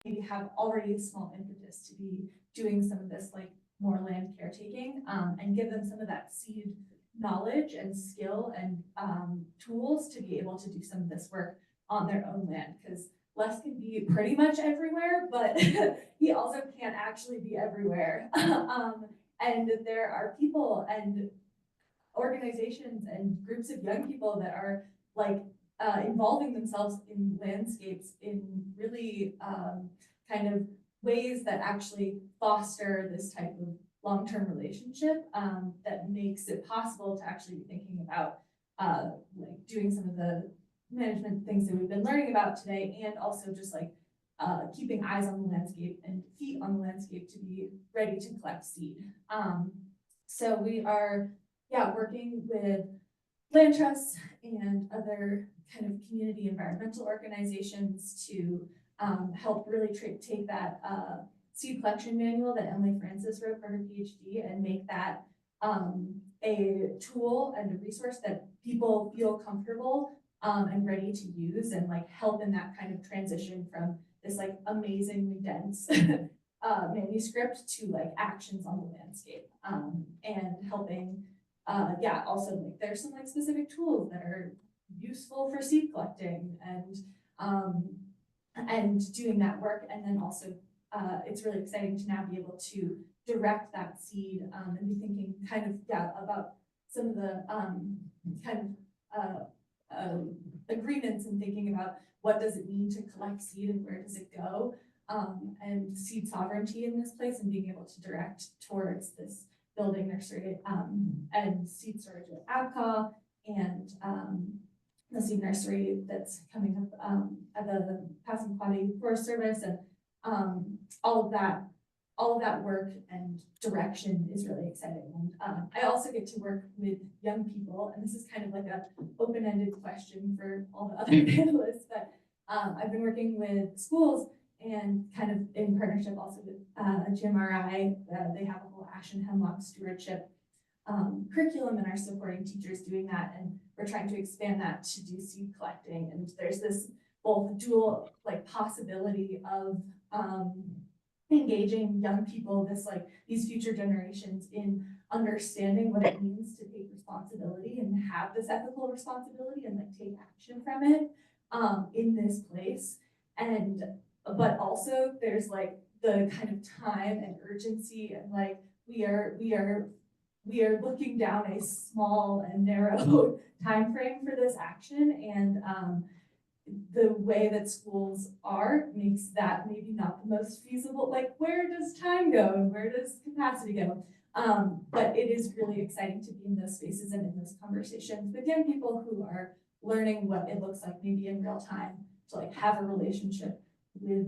maybe have already a small impetus to be doing some of this like more land caretaking, and give them some of that seed knowledge and skill and tools to be able to do some of this work on their own land. Because Les can be pretty much everywhere, but he also can't actually be everywhere. And there are people and organizations and groups of young people that are like involving themselves in landscapes in really kind of ways that actually foster this type of long-term relationship, that makes it possible to actually be thinking about like doing some of the management things that we've been learning about today, and also just like keeping eyes on the landscape and feet on the landscape to be ready to collect seed. So we are, working with land trusts and other kind of community environmental organizations to help really take that seed collection manual that Emily Francis wrote for her PhD and make that a tool and a resource that people feel comfortable and ready to use, and like help in that kind of transition from this like amazingly dense manuscript to like actions on the landscape, and helping also like there's some like specific tools that are useful for seed collecting and doing that work. And then also it's really exciting to now be able to direct that seed and be thinking kind of about some of the agreements, and thinking about what does it mean to collect seed and where does it go, and seed sovereignty in this place, and being able to direct towards this building nursery and seed storage at ABCA, and the seed nursery that's coming up at the Passamaquoddy Forest Service, and all of that work and direction is really exciting. And I also get to work with young people, and this is kind of like a open-ended question for all the other panelists, but I've been working with schools and kind of in partnership also with GMRI. They have a whole Ash and Hemlock stewardship curriculum and are supporting teachers doing that. And we're trying to expand that to do seed collecting. And there's this both dual like possibility of engaging young people, these future generations, in understanding what it means to take responsibility and have this ethical responsibility and like take action from it in this place. And but also there's like the kind of time and urgency, and like we are looking down a small and narrow time frame for this action, and the way that schools are makes that maybe not the most feasible. Like, where does time go and where does capacity go? But it is really exciting to be in those spaces and in those conversations with young people who are learning what it looks like maybe in real time to like have a relationship with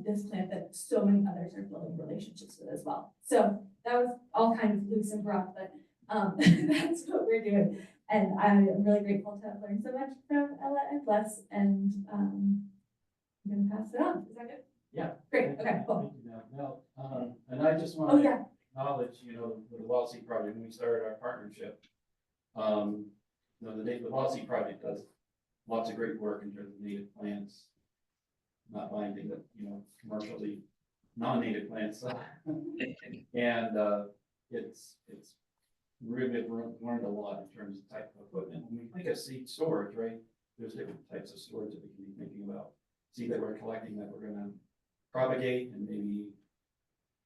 this plant that so many others are building relationships with as well. So that was all kind of loose and broad, but that's what we're doing. And I'm really grateful to have learned so much from Ella and Les, and I'm going to pass it on. Is that good? Yeah. Great. Okay, cool. Thank you, Mel. And I just want to acknowledge, the Wild Seed Project, when we started our partnership, the Wild Seed Project does lots of great work in terms of native plants, not binding, but, commercially non-native plants. And it's really learned a lot in terms of type of equipment. When we think of seed storage, right, there's different types of storage that we can be thinking about. Seed that we're collecting that we're going to propagate and maybe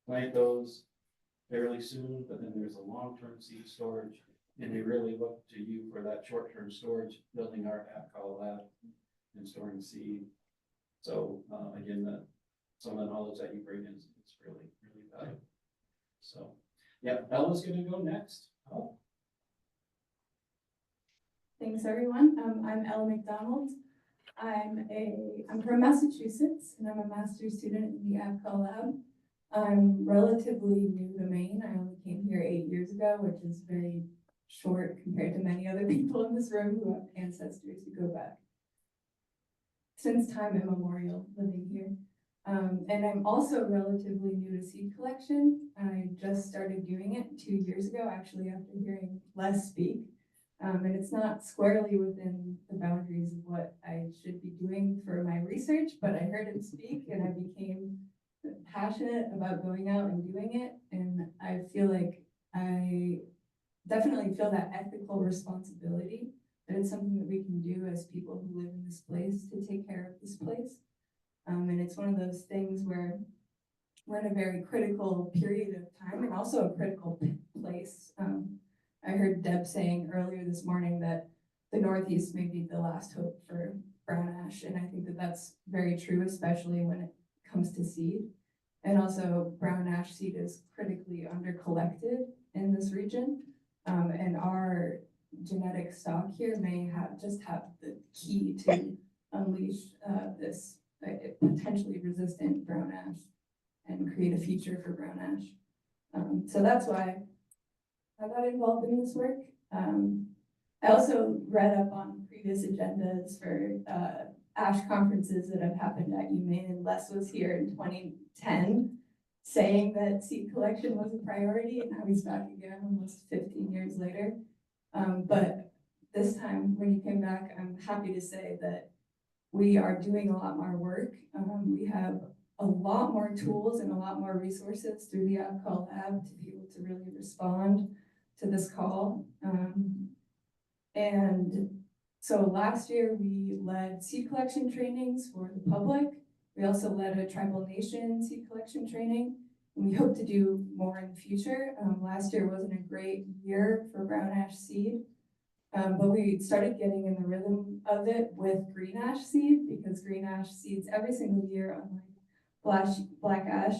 plant those fairly soon, but then there's a long-term seed storage, and we really look to you for that short-term storage, building our ABCA lab and storing seed. So again, some of the knowledge that you bring in is really, really valuable. So yeah, Ella's going to go next. Oh. Thanks, everyone. I'm Ella McDonald. I'm from Massachusetts, and I'm a master's student in the ABCA lab. I'm relatively new to Maine. I only came here 8 years ago, which is very short compared to many other people in this room who have ancestors who go back since time immemorial living here. And I'm also relatively new to seed collection. I just started doing it 2 years ago, actually, after hearing Les speak. And it's not squarely within the boundaries of what I should be doing for my research, but I heard him speak and I became passionate about going out and doing it. And I feel like I definitely feel that ethical responsibility, that it's something that we can do as people who live in this place to take care of this place. And it's one of those things where we're in a very critical period of time and also a critical place. I heard Deb saying earlier this morning that the Northeast may be the last hope for brown ash, and I think that that's very true, especially when it comes to seed. And also, brown ash seed is critically under-collected in this region, and our genetic stock here may have the key to unleash this potentially resistant brown ash and create a future for brown ash. So that's why I got involved in this work. I also read up on previous agendas for ASH conferences that have happened at UMaine, and Les was here in 2010 saying that seed collection was a priority, and now he's back again almost 15 years later. But this time when he came back, I'm happy to say that we are doing a lot more work. We have a lot more tools and a lot more resources through the ABCAL Lab to be able to really respond to this call. And so last year we led seed collection trainings for the public. We also led a tribal nation seed collection training, and we hope to do more in the future. Last year wasn't a great year for brown ash seed, but we started getting in the rhythm of it with green ash seed, because green ash seeds every single year, unlike black ash.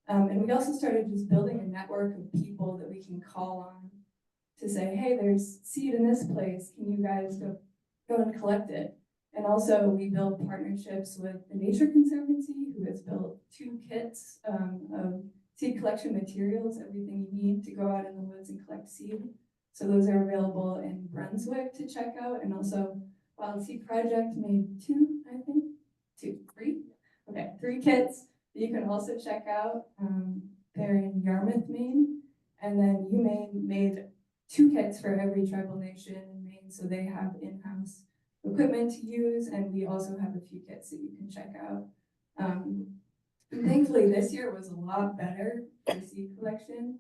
And we also started just building a network of people that we can call on to say, hey, there's seed in this place. Can you guys go and collect it? And also we build partnerships with the Nature Conservancy, who has built 2 kits of seed collection materials, everything you need to go out in the woods and collect seed. So those are available in Brunswick to check out. And also Wild Seed Project made 3 kits that you can also check out. They're in Yarmouth, Maine. And then UMaine made 2 kits for every tribal nation in Maine, so they have in-house equipment to use, and we also have a few kits that you can check out. Thankfully, this year was a lot better for seed collection.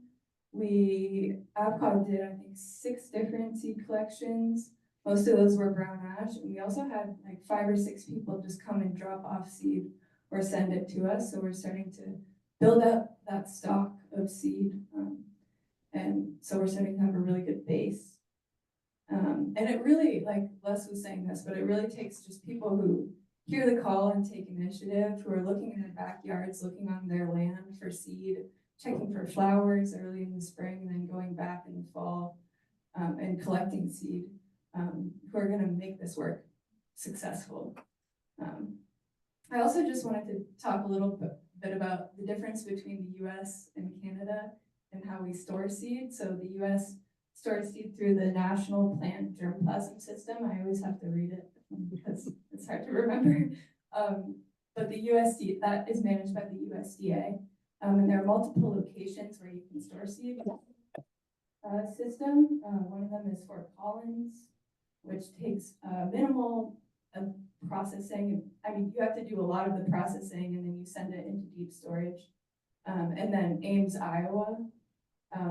ABCAL did, I think, 6 different seed collections. Most of those were brown ash, and we also had like 5 or 6 people just come and drop off seed or send it to us, so we're starting to build up that stock of seed. And so we're starting to have a really good base. And it really, like Les was saying this, but it really takes just people who hear the call and take initiative, who are looking in their backyards, looking on their land for seed, checking for flowers early in the spring, and then going back in the fall and collecting seed, who are gonna make this work successful. I also just wanted to talk a little bit about the difference between the US and Canada and how we store seed. So the US stores seed through the National Plant Germplasm System. I always have to read it because it's hard to remember. But the USDA, that is managed by the USDA. And there are multiple locations where you can store seed system. One of them is Fort Collins, which takes minimal processing. I mean, you have to do a lot of the processing and then you send it into deep storage. And then Ames, Iowa,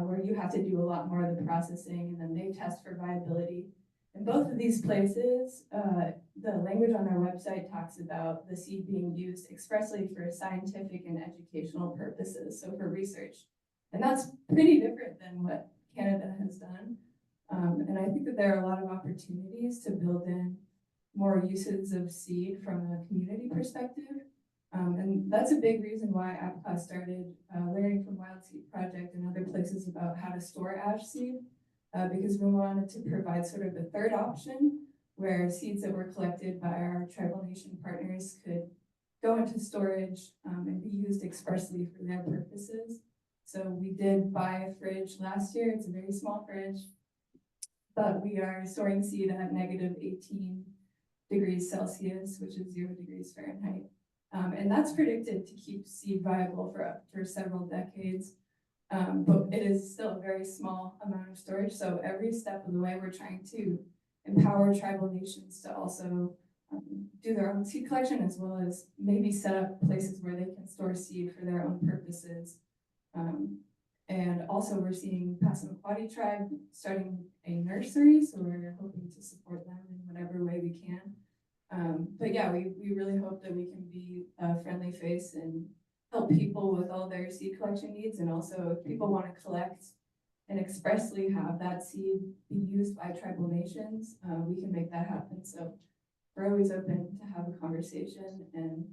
where you have to do a lot more of the processing, and then they test for viability. In both of these places, the language on their website talks about the seed being used expressly for scientific and educational purposes, so for research. And that's pretty different than what Canada has done. And I think that there are a lot of opportunities to build in more uses of seed from a community perspective. And that's a big reason why ABCAL started learning from Wild Seed Project and other places about how to store ash seed, because we wanted to provide sort of a third option where seeds that were collected by our tribal nation partners could go into storage and be used expressly for their purposes. So we did buy a fridge last year. It's a very small fridge, but we are storing seed at -18 degrees Celsius, which is 0 degrees Fahrenheit. And that's predicted to keep seed viable for several decades. But it is still a very small amount of storage. So every step of the way, we're trying to empower tribal nations to also do their own seed collection, as well as maybe set up places where they can store seed for their own purposes. And also we're seeing Passamaquoddy Tribe starting a nursery, so we're hoping to support them in whatever way we can. But yeah, we really hope that we can be a friendly face and help people with all their seed collection needs. And also if people want to collect and expressly have that seed be used by tribal nations, we can make that happen. So we're always open to have a conversation and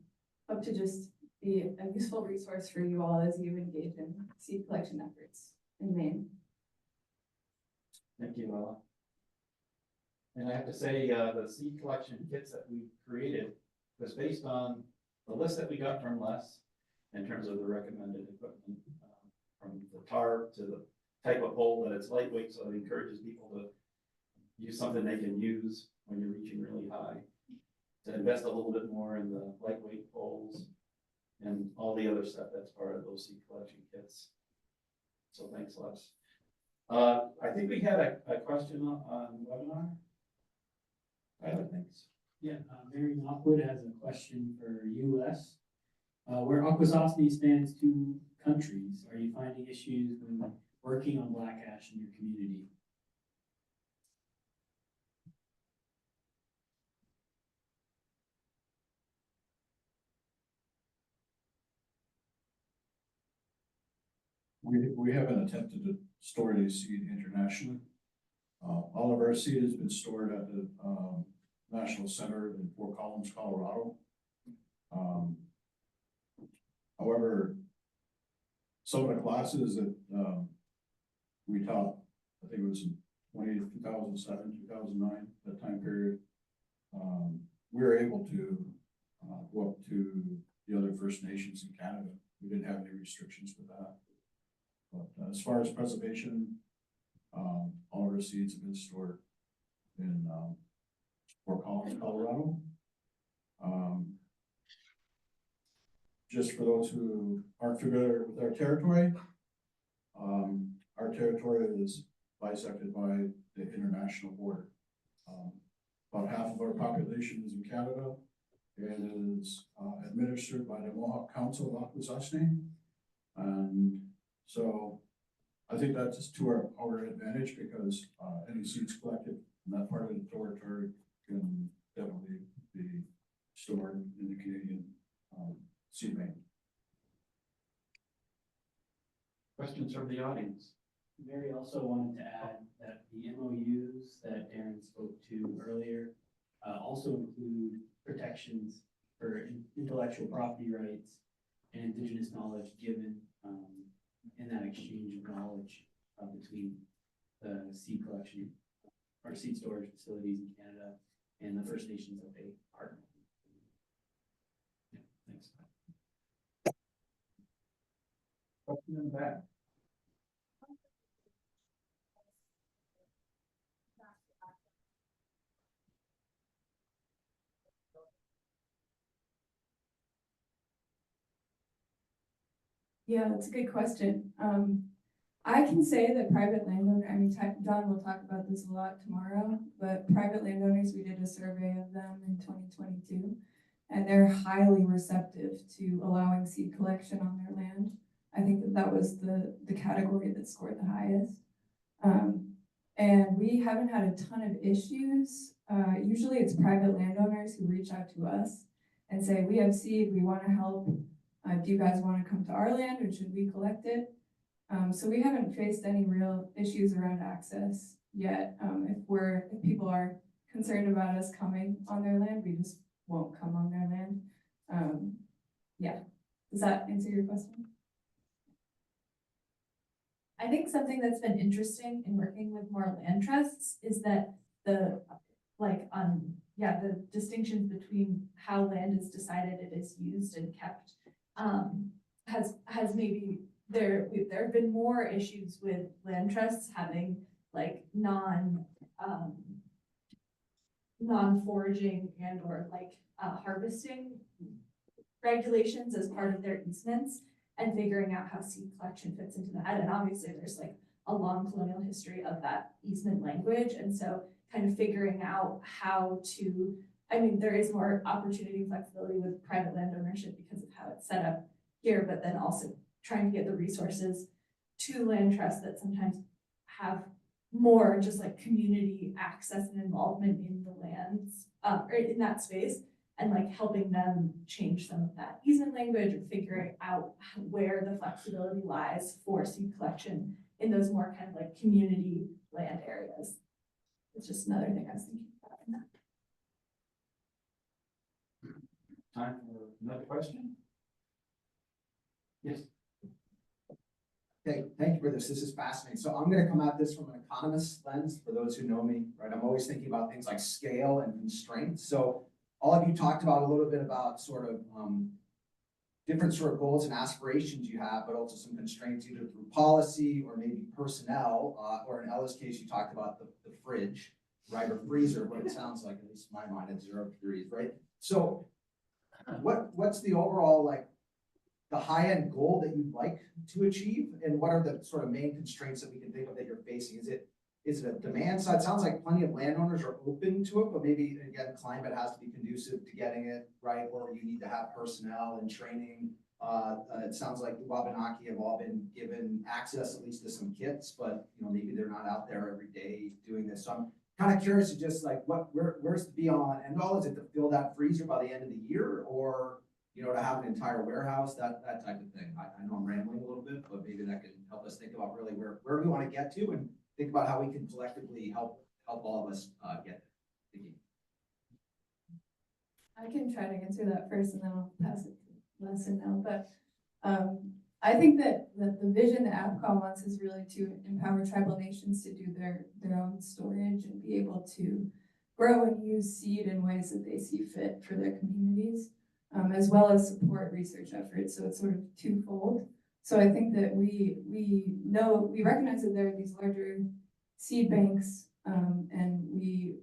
hope to just be a useful resource for you all as you engage in seed collection efforts in Maine. Thank you, Ella. And I have to say, the seed collection kits that we created was based on the list that we got from Les in terms of the recommended equipment, from the tarp to the type of pole that it's lightweight, so it encourages people to use something they can use when you're reaching really high, to invest a little bit more in the lightweight poles and all the other stuff that's part of those seed collection kits. So thanks, Les. I think we had a question on webinar. Tyler, thanks. Yeah, Mary Lockwood has a question for you, Les. Where Akwesasne spans two countries, are you finding issues when working on black ash in your community? We haven't attempted to store any seed internationally. All of our seed has been stored at the National Center in Fort Collins, Colorado. However, some of the classes that we taught, I think it was in 2007, 2009, that time period, we were able to go up to the other First Nations in Canada. We didn't have any restrictions with that. But as far as preservation, all of our seeds have been stored in Fort Collins, Colorado. Just for those who aren't familiar with our territory is bisected by the international border. About half of our population is in Canada and is administered by the Mohawk Council of Akwesasne. And so I think that's just to our advantage, because any seeds collected in that part of the territory can definitely be stored in the Canadian seed bank. Questions from the audience? Mary also wanted to add that the MOUs that Darren spoke to earlier also include protections for intellectual property rights and indigenous knowledge given in that exchange of knowledge between the seed collection or seed storage facilities in Canada and the First Nations that they partner with. Yeah, thanks. Question in the back. Yeah, that's a good question. I can say that private landowner, I mean, John will talk about this a lot tomorrow, but private landowners, we did a survey of them in 2022, and they're highly receptive to allowing seed collection on their land. I think that was the category that scored the highest. And we haven't had a ton of issues. Usually it's private landowners who reach out to us and say, we have seed, we want to help. Do you guys want to come to our land, or should we collect it? So we haven't faced any real issues around access yet. If people are concerned about us coming on their land, we just won't come on their land. Yeah, does that answer your question? I think something that's been interesting in working with more land trusts is that the distinctions between how land is decided it is used and kept has maybe there have been more issues with land trusts having like non-foraging and or harvesting regulations as part of their easements, and figuring out how seed collection fits into that. And obviously there's like a long colonial history of that easement language. And so kind of figuring out how to I mean, there is more opportunity and flexibility with private land ownership because of how it's set up here, but then also trying to get the resources to land trusts that sometimes have more just like community access and involvement in the lands, or in that space, and like helping them change some of that easement language or figuring out where the flexibility lies for seed collection in those more kind of like community land areas. It's just another thing I was thinking about in that. Time for another question? Yes. Okay, thank you for this. This is fascinating. So I'm going to come at this from an economist lens. For those who know me, right, I'm always thinking about things like scale and constraints. So all of you talked about a little bit about sort of different sort of goals and aspirations you have, but also some constraints either through policy or maybe personnel, or in Ella's case, you talked about the fridge, right, or freezer, what it sounds like, at least in my mind, at 0 degrees, right? So what's the overall, like, the high-end goal that you'd like to achieve, and what are the sort of main constraints that we can think of that you're facing? Is it a demand side? It sounds like plenty of landowners are open to it, but maybe again, climate has to be conducive to getting it right, or you need to have personnel and training. It sounds like the Wabanaki have all been given access at least to some kits, but you know, maybe they're not out there every day doing this. So I'm kind of curious to just like where's the be all and end all? Is it to fill that freezer by the end of the year, or you know, to have an entire warehouse, that type of thing? I know I'm rambling a little bit, but maybe that can help us think about really where we want to get to, and think about how we can collectively help all of us get there. Thank you. I can try to answer that first and then I'll pass it to Les and Nell, but I think that the vision that APCO wants is really to empower tribal nations to do their own storage and be able to grow and use seed in ways that they see fit for their communities, as well as support research efforts. So it's sort of twofold. So I think that we recognize that there are these larger seed banks, and we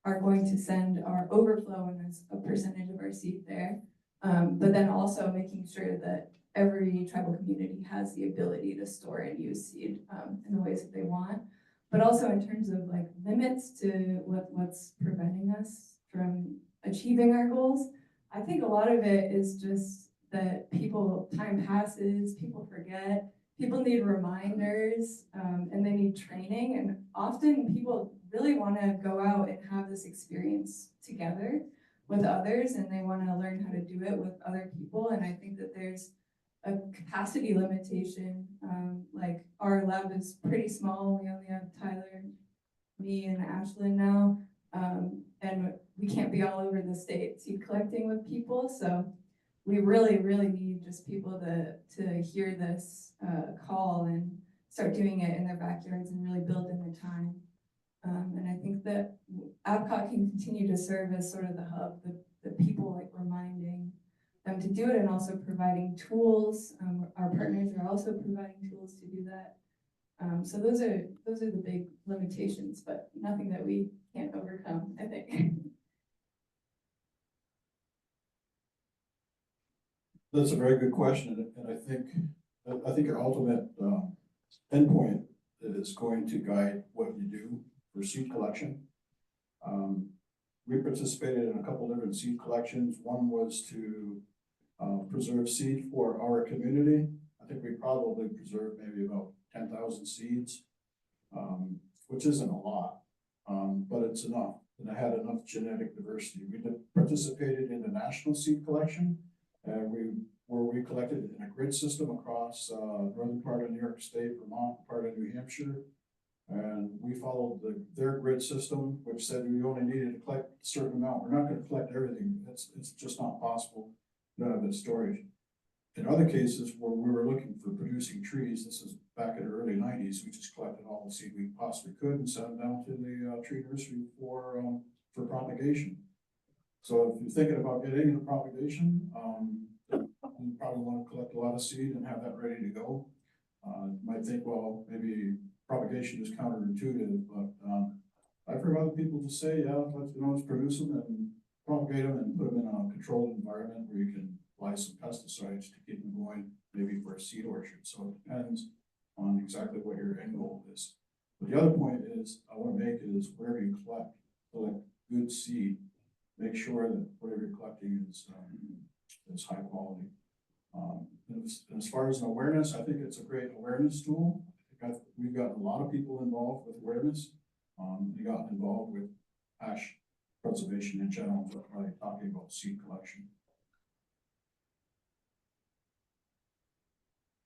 are going to send our overflow and as a percentage of our seed there. But then also making sure that every tribal community has the ability to store and use seed in the ways that they want. But also in terms of like limits to what's preventing us from achieving our goals, I think a lot of it is just that time passes, people forget, people need reminders, and they need training. And often people really want to go out and have this experience together with others, and they want to learn how to do it with other people. And I think that there's a capacity limitation. Like our lab is pretty small. We only have Tyler, me, and Ashlyn now. And we can't be all over the state seed collecting with people. So we really, really need just people to hear this call and start doing it in their backyards and really build in the time. And I think that APCOT can continue to serve as sort of the hub, the people like reminding them to do it, and also providing tools. Our partners are also providing tools to do that. So those are the big limitations, but nothing that we can't overcome, I think. That's a very good question, and I think your ultimate endpoint is going to guide what you do for seed collection. We participated in a couple different seed collections. One was to preserve seed for our community. I think we probably preserved maybe about 10,000 seeds, which isn't a lot, but it's enough. And it had enough genetic diversity. We participated in the national seed collection, and we collected in a grid system across northern part of New York State, Vermont, part of New Hampshire. And we followed their grid system, which said we only needed to collect a certain amount. We're not going to collect everything. It's just not possible. None of it's storage. In other cases where we were looking for producing trees, this is back in the early 90s, we just collected all the seed we possibly could and sent them down to the tree nursery for propagation. So if you're thinking about getting into propagation, you probably want to collect a lot of seed and have that ready to go. You might think, well, maybe propagation is counterintuitive, but I've heard other people just say, yeah, let's produce them and propagate them and put them in a controlled environment where you can apply some pesticides to keep them going, maybe for a seed orchard. So it depends on exactly what your end goal is. But the other point is I want to make is wherever you collect good seed, make sure that whatever you're collecting is high quality. And as far as an awareness, I think it's a great awareness tool. We've got a lot of people involved with awareness. They got involved with ash preservation in general, but by talking about seed collection.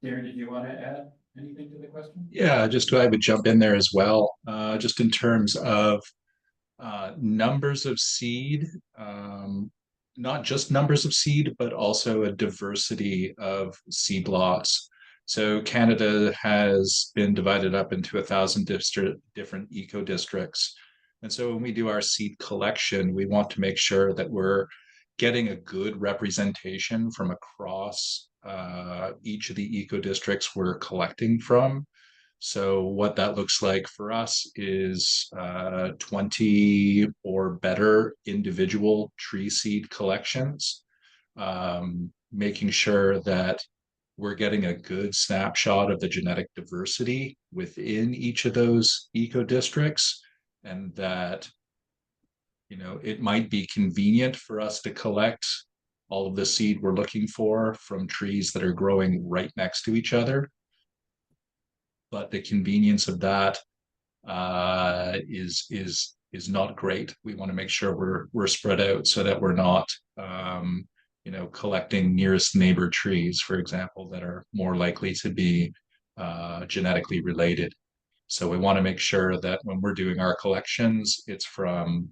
Darren, did you want to add anything to the question? Yeah, just I would jump in there as well, just in terms of numbers of seed, not just numbers of seed, but also a diversity of seed lots. So Canada has been divided up into 1,000 different eco districts. And so when we do our seed collection, we want to make sure that we're getting a good representation from across each of the eco districts we're collecting from. So what that looks like for us is 20 or better individual tree seed collections, making sure that we're getting a good snapshot of the genetic diversity within each of those eco districts, and that, you know, it might be convenient for us to collect all of the seed we're looking for from trees that are growing right next to each other. But the convenience of that is not great. We want to make sure we're spread out so that we're not you know, collecting nearest neighbor trees, for example, that are more likely to be genetically related. So we want to make sure that when we're doing our collections, it's from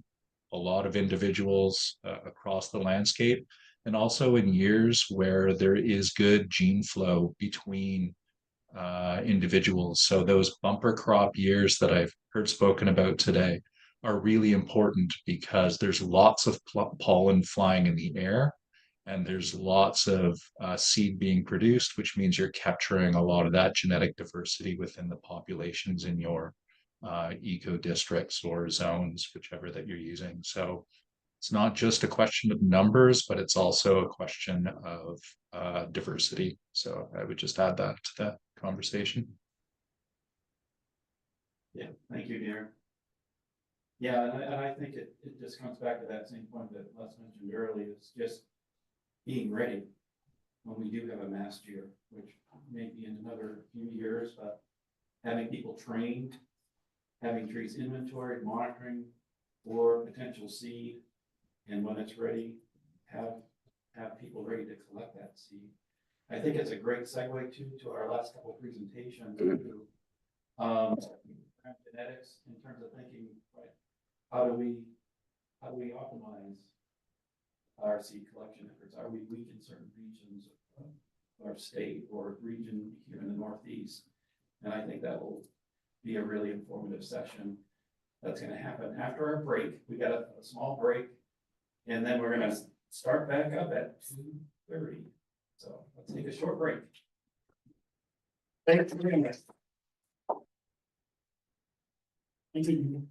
a lot of individuals across the landscape, and also in years where there is good gene flow between individuals. So those bumper crop years that I've heard spoken about today are really important because there's lots of pollen flying in the air, and there's lots of seed being produced, which means you're capturing a lot of that genetic diversity within the populations in your eco districts or zones, whichever that you're using. So it's not just a question of numbers, but it's also a question of diversity. So I would just add that to that conversation. Yeah, thank you, Darren. Yeah, and I think it just comes back to that same point that Les mentioned earlier. It's just being ready when we do have a mast year, which may be in another few years, but having people trained, having trees inventoried, monitoring for potential seed, and when it's ready, have people ready to collect that seed. I think it's a great segue to our last couple of presentations. Genetics in terms of thinking, right, how do we optimize our seed collection efforts? Are we weak in certain regions of our state or region here in the Northeast? And I think that will be a really informative session that's going to happen after our break. We got a small break, and then we're going to start back up at 2:30. So let's take a short break. Thanks for doing this. Thank you.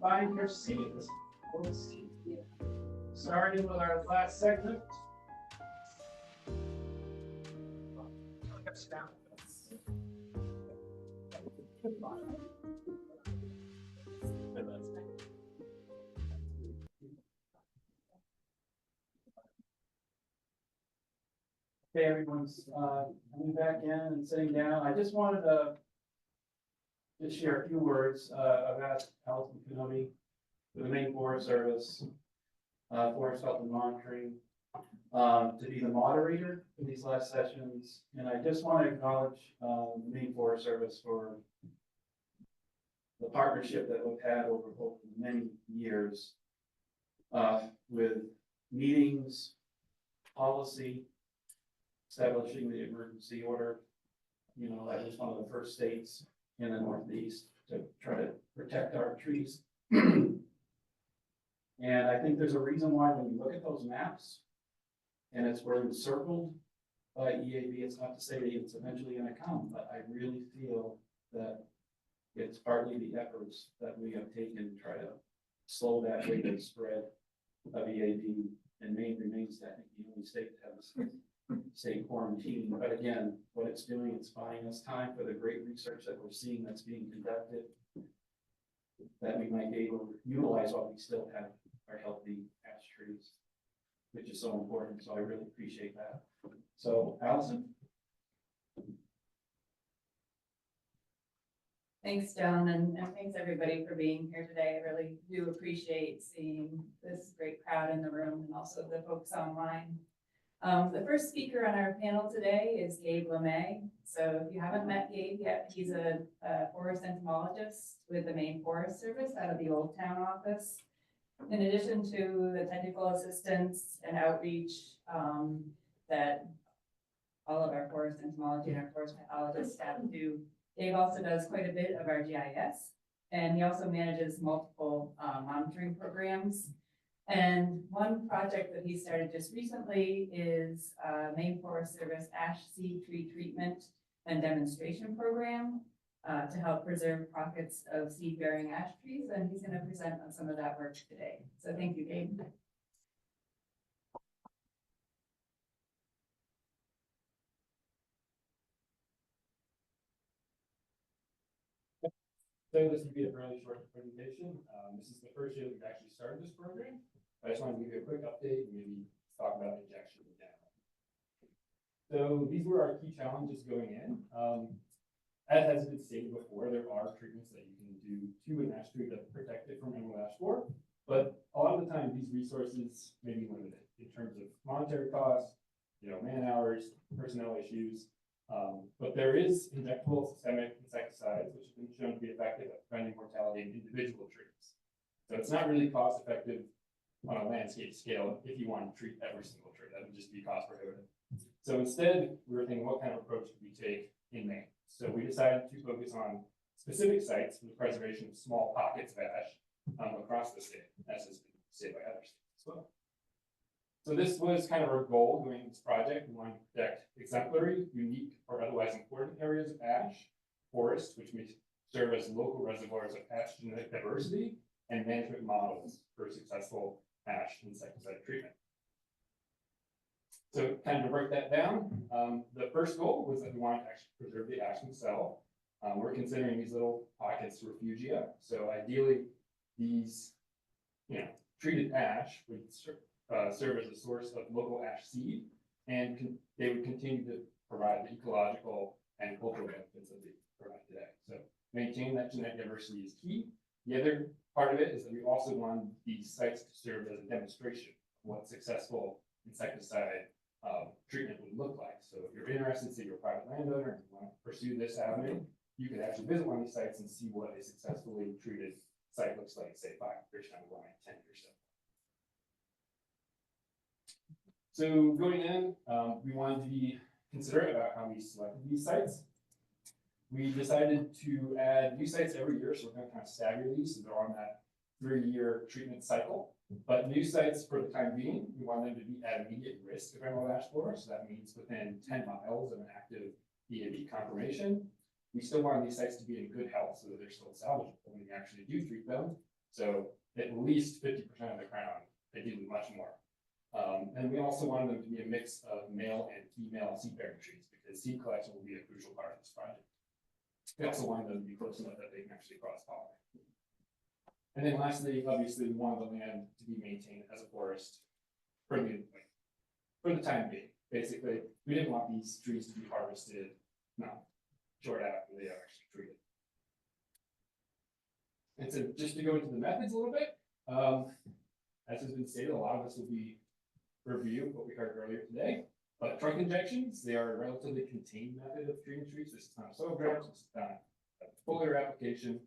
find your seats. Starting with our last segment. Okay, everyone's coming back in and sitting down. I just wanted to just share a few words. I've asked Allison Kenobi, the Maine Forest Service, Forest Health and Monitoring, to be the moderator for these last sessions. And I just want to acknowledge the Maine Forest Service for the partnership that we've had over many years with meetings, policy, establishing the emergency order. You know, that was one of the first states in the Northeast to try to protect our trees. And I think there's a reason why when you look at those maps and it's where it's circled by EAB, it's not to say that it's eventually going to come, but I really feel that it's partly the efforts that we have taken to try to slow that rate of spread of EAB, and Maine remains, I think, the only state that has state quarantine. But again, what it's doing, it's buying us time for the great research that we're seeing that's being conducted, that we might be able to utilize while we still have our healthy ash trees, which is so important. So I really appreciate that. So Allison. Thanks, John, and thanks everybody for being here today. I really do appreciate seeing this great crowd in the room and also the folks online. The first speaker on our panel today is Gabe LeMay. So if you haven't met Gabe yet, he's a forest entomologist with the Maine Forest Service out of the Old Town office. In addition to the technical assistance and outreach that all of our forest entomology and our forest pathologists staff do, Dave also does quite a bit of our GIS, and he also manages multiple monitoring programs. And one project that he started just recently is Maine Forest Service Ash Seed Tree Treatment and Demonstration Program to help preserve pockets of seed-bearing ash trees, and he's going to present on some of that work today. So thank you, Gabe. So this will be a fairly short presentation. This is the first year that we've actually started this program. I just wanted to give you a quick update and maybe talk about injection now. So these were our key challenges going in. As has been stated before, there are treatments that you can do to an ash tree that protect it from emerald ash borer, but a lot of the time these resources may be limited in terms of monetary costs, man hours, personnel issues. But there is injectable systemic insecticides, which have been shown to be effective at preventing mortality in individual trees. So it's not really cost effective on a landscape scale if you want to treat every single tree. That would just be cost prohibitive. So instead, we were thinking, what kind of approach could we take in Maine? So we decided to focus on specific sites for the preservation of small pockets of ash across the state, as has been said by other states as well. So this was kind of our goal doing this project. We wanted to protect exemplary, unique, or otherwise important areas of ash forest, which may serve as local reservoirs of ash genetic diversity and management models for successful ash insecticide treatment. So kind of to break that down, the first goal was that we wanted to actually preserve the ash itself. We're considering these little pockets refugia. So ideally, these treated ash would serve as a source of local ash seed, and they would continue to provide the ecological and cultural benefits that they provide today. So maintaining that genetic diversity is key. The other part of it is that we also want these sites to serve as a demonstration of what successful insecticide treatment would look like. So if you're interested, say you're a private landowner and you want to pursue this avenue, you can actually visit one of these sites and see what a successfully treated site looks like, say 5 years down the line, 10 years down. So going in, we wanted to be considerate about how we selected these sites. We decided to add new sites every year, so we're going to kind of stagger these so they're on that 3-year treatment cycle. But new sites, for the time being, we want them to be at immediate risk of emerald ash borer, so that means within 10 miles of an active EAB confirmation. We still want these sites to be in good health so that they're still salvageable when we actually do treat them. So at least 50% of the crown, ideally much more. And we also wanted them to be a mix of male and female seed-bearing trees, because seed collection will be a crucial part of this project. We also wanted them to be close enough that they can actually cross-pollinate. And then lastly, obviously, we wanted the land to be maintained as a forest for the time being. Basically, we didn't want these trees to be harvested, short after they are actually treated. And so just to go into the methods a little bit, as has been stated, a lot of this will be review what we heard earlier today. But trunk injections, they are a relatively contained method of treating trees. This is not a soil drought, this is not a foliar application.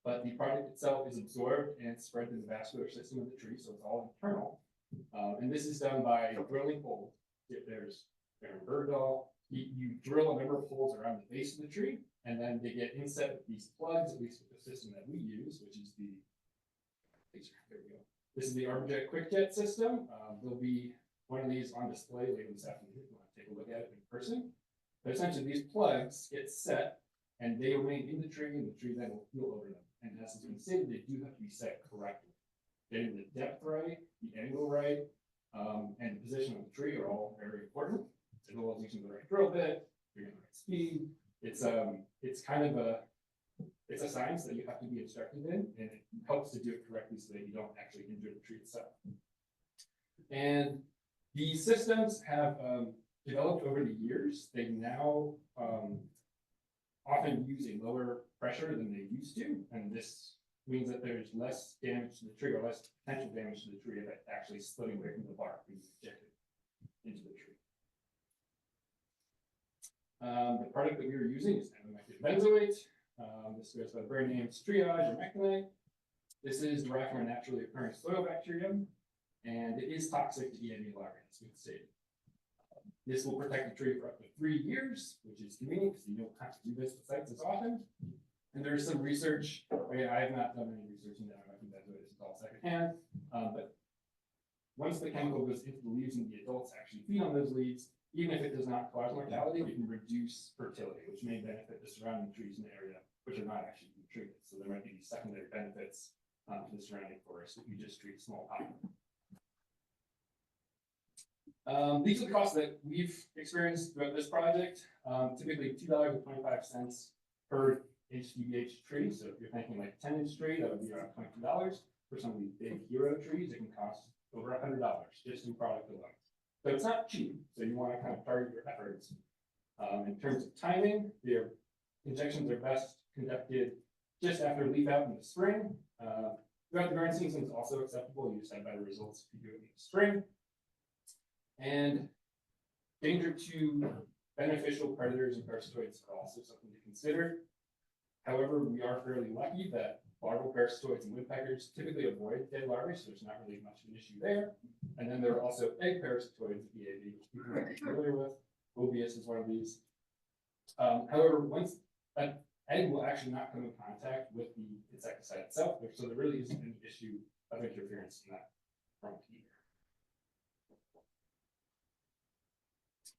But the product itself is absorbed and spread through the vascular system of the tree, so it's all internal. And this is done by drilling holes. If there's Bergdahl, you drill a number of holes around the base of the tree, and then they get inset with these plugs, at least with the system that we use, which is there we go. This is the ArborJet QuickJet system. There'll be one of these on display later this afternoon if you want to take a look at it in person. But essentially these plugs get set and they remain in the tree, and the tree then will heal over them. And as has been stated, they do have to be set correctly. Getting the depth right, the angle right, and the position of the tree are all very important. As well as using the right drill bit, you're in the right speed. It's kind of it's a science that you have to be instructed in, and it helps to do it correctly so that you don't actually injure the tree itself. And these systems have developed over the years. They now often use a lower pressure than they used to, and this means that there's less damage to the tree, or less potential damage to the tree that actually splitting away from the bark being injected into the tree. The product that we were using is amomectin benzoate. This goes by the brand name Triage or Mectinate. This is derived from a naturally occurring soil bacterium, and it is toxic to EAB larvae, as we've stated. This will protect the tree for up to 3 years, which is convenient because you don't have to revisit sites as often. And there's some research. I have not done any research into amomectin benzoate. This is all secondhand. But once the chemical goes into the leaves and the adults actually feed on those leaves, even if it does not cause mortality, it can reduce fertility, which may benefit the surrounding trees in the area, which are not actually being treated. So there might be secondary benefits to the surrounding forest if you just treat small populations. These are the costs that we've experienced throughout this project. Typically $2.25 per HDBH tree. So if you're thinking like 10-inch tree, that would be around $22. For some of these big hero trees, it can cost over $100 just in product alone. So it's not cheap. So you want to kind of target your efforts. In terms of timing, their injections are best conducted just after leaf out in the spring. Throughout the growing season is also acceptable. You just have better results if you do it in the spring. And danger to beneficial predators and parasitoids are also something to consider. However, we are fairly lucky that larval parasitoids and woodpeckers typically avoid dead larvae, so there's not really much of an issue there. And then there are also egg parasitoids, EAB, which people are familiar with. Obius is one of these. However, once an egg will actually not come in contact with the insecticide itself, so there really isn't any issue of interference in that front either.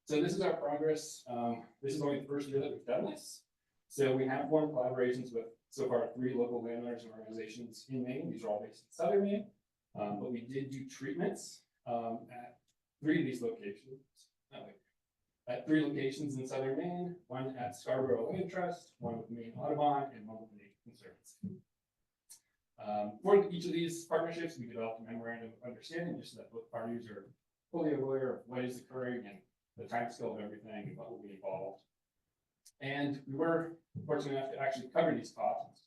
So this is our progress. This is only the first year that we've done this. So we have formed collaborations with so far 3 local landowners and organizations in Maine. These are all based in southern Maine. But we did do treatments at 3 of these locations. At 3 locations in southern Maine, one at Scarborough Land Trust, one with Maine Audubon, and one with the Nature Conservancy. For each of these partnerships, we developed a memorandum of understanding just so that both parties are fully aware of what is occurring and the time scale of everything and what will be involved. And we were fortunate enough to actually cover these costs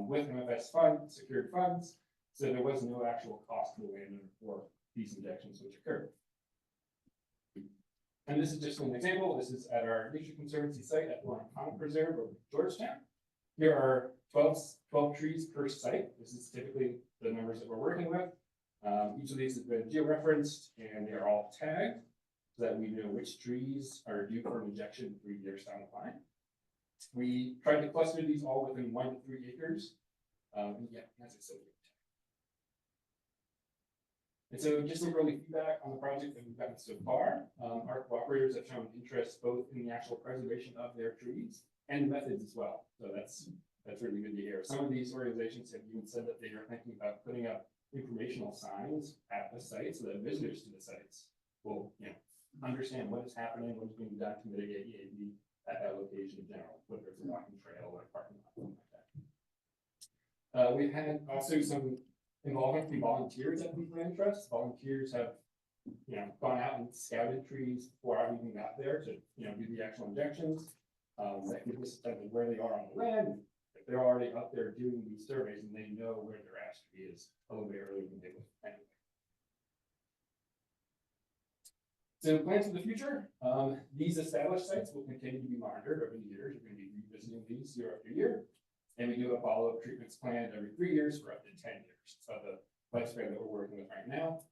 with MFS secured funds, so there was no actual cost to the landowner for these injections which occurred. And this is just an example. This is at our Nature Conservancy site at Warren Conic Preserve over in Georgetown. Here are 12 trees per site. This is typically the numbers that we're working with. Each of these has been georeferenced and they are all tagged so that we know which trees are due for an injection 3 years down the line. We tried to cluster these all within 1 to 3 acres. Yeah, that's it. And so just some early feedback on the project that we've gotten so far. Our cooperators have shown interest both in the actual preservation of their trees and methods as well. So that's That's really good to hear. Some of these organizations have even said that they are thinking about putting up informational signs at the site so that visitors to the sites will, understand what is happening, what is being done to mitigate EAB at that location in general, whether it's a walking trail or a parking lot, something like that. We've had also some involvement from volunteers at the Land Trust. Volunteers have, gone out and scouted trees before I even got there to, do the actual injections. That gives us a sense of where they are on the land. If they're already up there doing these surveys and they know where their ash tree is a little bit earlier than they would anyway. So plans for the future, these established sites will continue to be monitored over the years. We're going to be revisiting these year after year. And we do a follow-up treatments plan every 3 years for up to 10 years. So the lifespan that we're working with right now.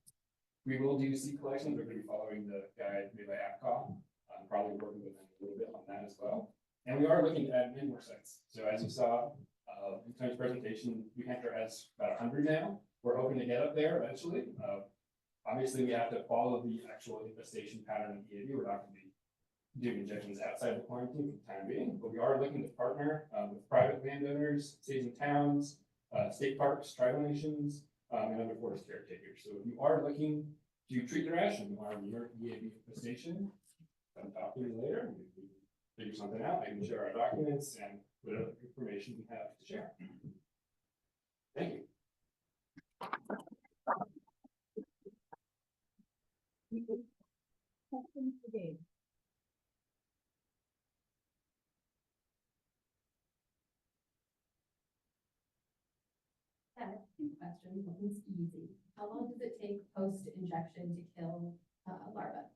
We will do seed collections. We're going to be following the guide made by APCOM. Probably working with them a little bit on that as well. And we are looking to add many more sites. So as you saw in tonight's presentation, New Hampshire has about 100 now. We're hoping to get up there eventually. Obviously, we have to follow the actual infestation pattern of EAB. We're not going to be doing injections outside the quarantine for the time being, but we are looking to partner with private landowners, cities and towns, state parks, tribal nations, and other forest caretakers. So if you are looking to treat the rash and you are near EAB infestation, come talk to me later. We can figure something out. I can share our documents and whatever information we have to share. Thank you. I have 2 questions. One's easy. How long does it take post-injection to kill larvae?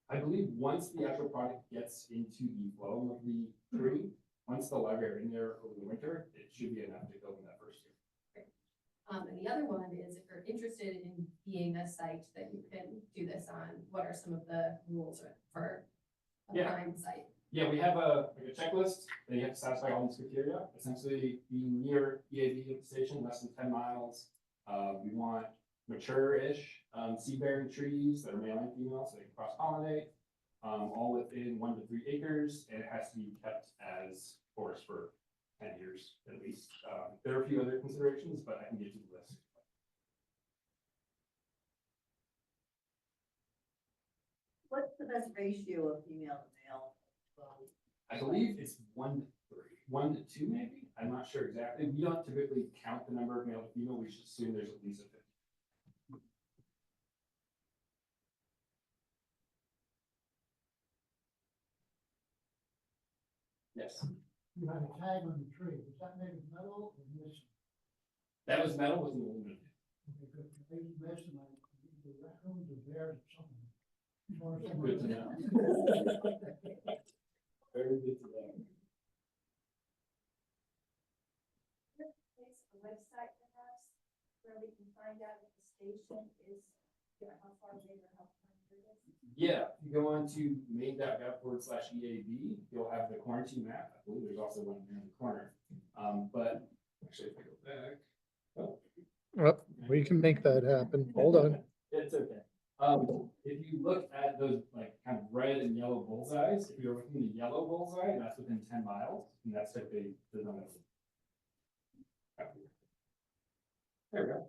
I believe once the actual product gets into the phloem of the tree, once the larvae are in there over the winter, it should be enough to kill them that first year. And the other one is, if you're interested in being a site that you can do this on, what are some of the rules for a prime site? Yeah, we have a checklist that you have to satisfy all these criteria. Essentially, being near EAB infestation, less than 10 miles. We want mature-ish seed-bearing trees that are male and female, so they can cross-pollinate. All within 1 to 3 acres, and it has to be kept as forest for 10 years at least. There are a few other considerations, but I can get you the list. What's the best ratio of female to male? I believe it's 1 to 3, 1 to 2 maybe. I'm not sure exactly. We don't typically count the number of male to female. We should assume there's at least a 50. Yes. You had a tag on the tree, was that made of metal or mesh? That was metal with an aluminum. Okay, good. I used mesh and the raccoons or bears or something. Good to know. Very good to know. A website perhaps where we can find out if the station is, how far away or how far it is. Yeah, if you go on to maine.gov/EAB, you'll have the quarantine map. I believe there's also one there in the corner. But actually, if I go back, Well, we can make that happen. Hold on. it's okay. If you look at those like kind of red and yellow bullseyes, if you're within the yellow bullseye, that's within 10 miles, and that's typically the zone. There we go.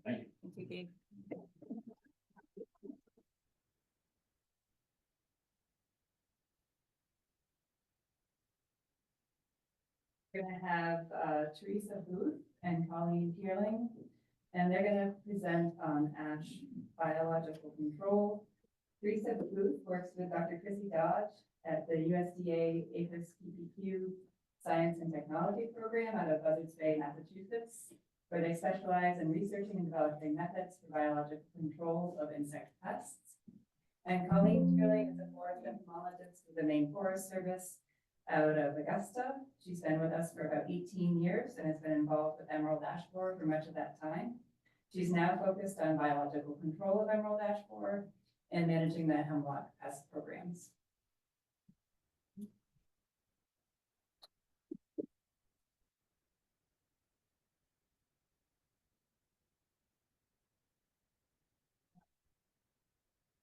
Thank you. Thank you, Gabe. We're gonna have Teresa Booth and Colleen Pearling, and they're gonna present on ash biological control. Teresa Booth works with Dr. Chrissy Dodge at the USDA APHIS PPQ Science and Technology Program out of Buzzards Bay, Massachusetts, where they specialize in researching and developing methods for biological control of insect pests. And Colleen Pearling is a forest entomologist with the Maine Forest Service out of Augusta. She's been with us for about 18 years and has been involved with emerald ash borer for much of that time. She's now focused on biological control of emerald ash borer and managing the hemlock pest programs.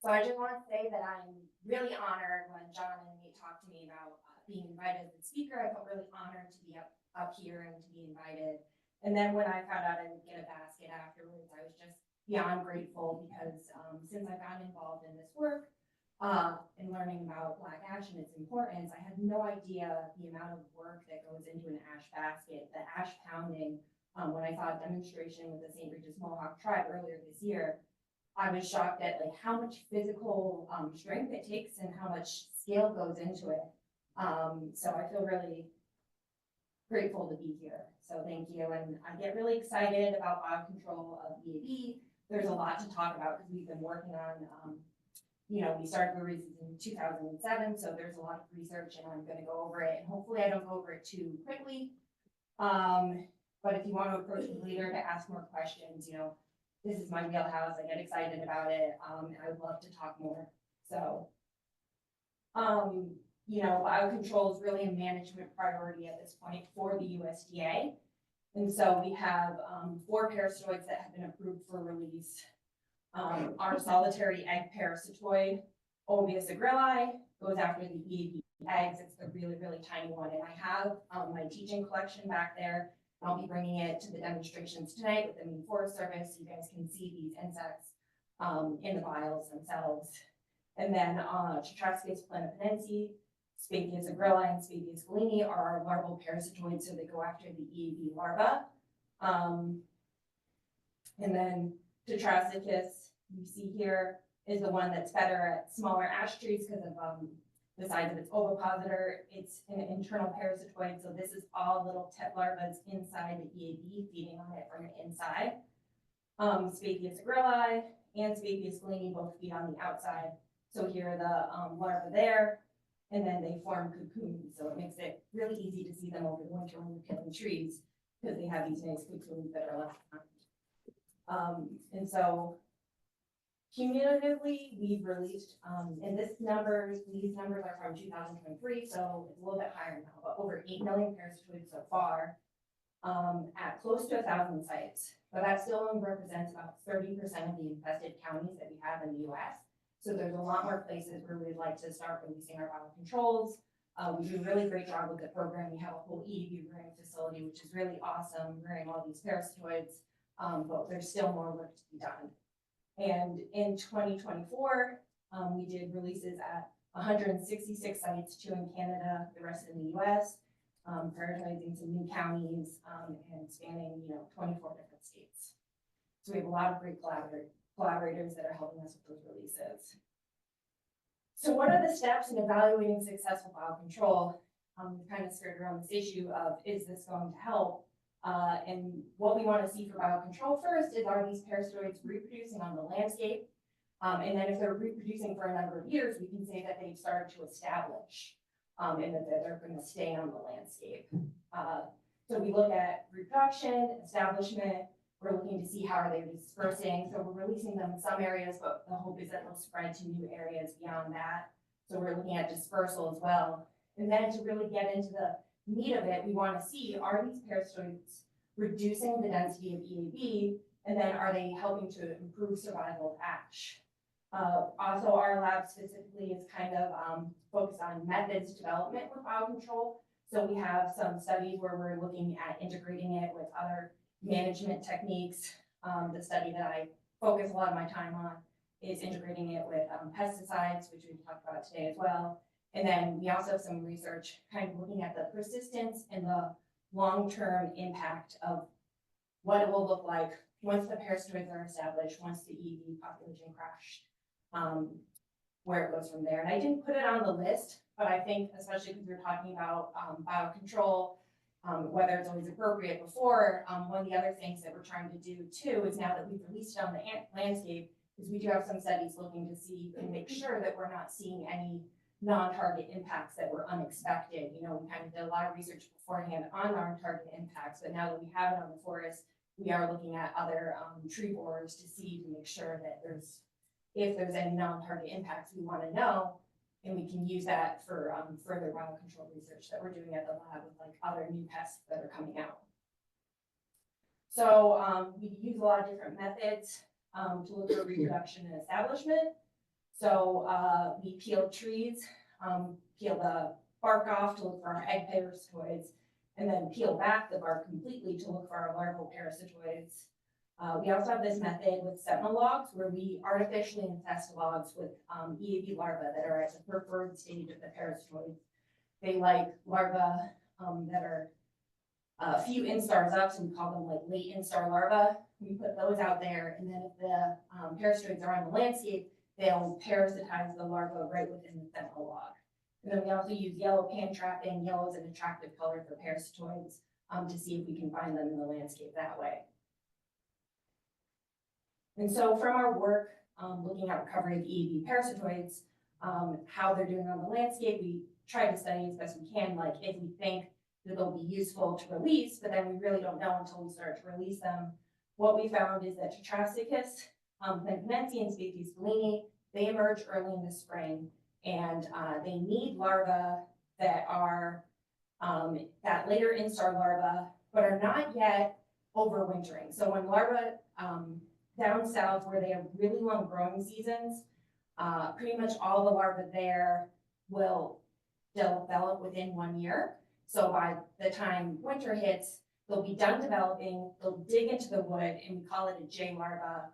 So I just want to say that I'm really honored when John and Nate talked to me about being invited as a speaker. I felt really honored to be up here and to be invited. And then when I found out I would get a basket afterwards, I was just beyond grateful because since I've gotten involved in this work and learning about Black ash and its importance, I had no idea the amount of work that goes into an ash basket, the ash pounding. When I saw a demonstration with the St. Regis Mohawk tribe earlier this year, I was shocked at like how much physical strength it takes and how much skill goes into it. So I feel really grateful to be here. So thank you. And I get really excited about biocontrol of EAB. There's a lot to talk about because we've been working on, we started the research in 2007. So there's a lot of research and I'm going to go over it. And hopefully I don't go over it too quickly. But if you want to approach me later to ask more questions, this is my wheelhouse. I get excited about it. And I would love to talk more. So, biocontrol is really a management priority at this point for the USDA. And so we have 4 parasitoids that have been approved for release. Our solitary egg parasitoid, Ovius agrilli, goes after the EAB eggs. It's the really, really tiny one. And I have my teaching collection back there. I'll be bringing it to the demonstrations tonight with the Maine Forest Service. You guys can see these insects in the vials themselves. And then Tetrascus planopenense, Spathius agrilli, and Spathius galeni are our larval parasitoids, so they go after the EAB larva. And then Tetrascus, you see here, is the one that's better at smaller ash trees because of the size of its ovipositor. It's an internal parasitoid, so this is all little tet larvae inside the EAB, feeding on it from the inside. Spathius agrilli and Spathius galeni both feed on the outside. So here are the larvae there, and then they form cocoons. So it makes it really easy to see them over the winter when you're killing trees because they have these nice cocoons that are left behind. And so cumulatively, we've released, and these numbers are from 2023, so it's a little bit higher now, but over 8 million parasitoids so far at close to 1,000 sites. But that still only represents about 30% of the infested counties that we have in the US. So there's a lot more places where we'd like to start releasing our biocontrols. We do a really great job with the program. We have a whole EAB rearing facility, which is really awesome, rearing all these parasitoids, but there's still more work to be done. And in 2024, we did releases at 166 sites, 2 in Canada, the rest in the US, prioritizing some new counties and spanning, 24 different states. So we have a lot of great collaborators that are helping us with those releases. So what are the steps in evaluating successful biocontrol? We've kind of skirted around this issue of, is this going to help? And what we want to see for biocontrol first is, are these parasitoids reproducing on the landscape? And then if they're reproducing for a number of years, we can say that they've started to establish and that they're going to stay on the landscape. So we look at reproduction, establishment. We're looking to see how are they dispersing. So we're releasing them in some areas, but the hope is that they'll spread to new areas beyond that. So we're looking at dispersal as well. And then to really get into the meat of it, we want to see, are these parasitoids reducing the density of EAB, and then are they helping to improve survival of ash? Also, our lab specifically is kind of focused on methods development with biocontrol. So we have some studies where we're looking at integrating it with other management techniques. The study that I focus a lot of my time on is integrating it with pesticides, which we've talked about today as well. And then we also have some research kind of looking at the persistence and the long-term impact of what it will look like once the parasitoids are established, once the EAB population crashed, where it goes from there. And I didn't put it on the list, but I think, especially because we're talking about biocontrol, whether it's always appropriate before, one of the other things that we're trying to do too is, now that we've released it on the landscape, is we do have some studies looking to see and make sure that we're not seeing any non-target impacts that were unexpected. We kind of did a lot of research beforehand on non-target impacts, but now that we have it on the forest, we are looking at other tree borers to make sure that if there's any non-target impacts, we want to know, and we can use that for further biocontrol research that we're doing at the lab with like other new pests that are coming out. So we use a lot of different methods to look at reproduction and establishment. So, we peeled trees, peel the bark off to look for our egg parasitoids, and then peel back the bark completely to look for our larval parasitoids. We also have this method with sentinel logs where we artificially infest logs with EAB larvae that are at the preferred stage of the parasitoids. They like larvae that are a few instars up, so we call them like late instar larvae. We put those out there, and then if the parasitoids are on the landscape, they'll parasitize the larva right within the sentinel log. And then we also use yellow pan trapping. Yellow is an attractive color for parasitoids to see if we can find them in the landscape that way. And so from our work, looking at recovery of EAB parasitoids, how they're doing on the landscape, we try to study as best we can, like if we think that they'll be useful to release, but then we really don't know until we start to release them. What we found is that Tetracycus, Plantagenense, and Spaethius gallini, they emerge early in the spring, and they need larvae that are that later instar larva, but are not yet overwintering. So when larvae down south where they have really long growing seasons, pretty much all the larvae there will develop within 1 year. So by the time winter hits, they'll be done developing, they'll dig into the wood, and we call it a J larva,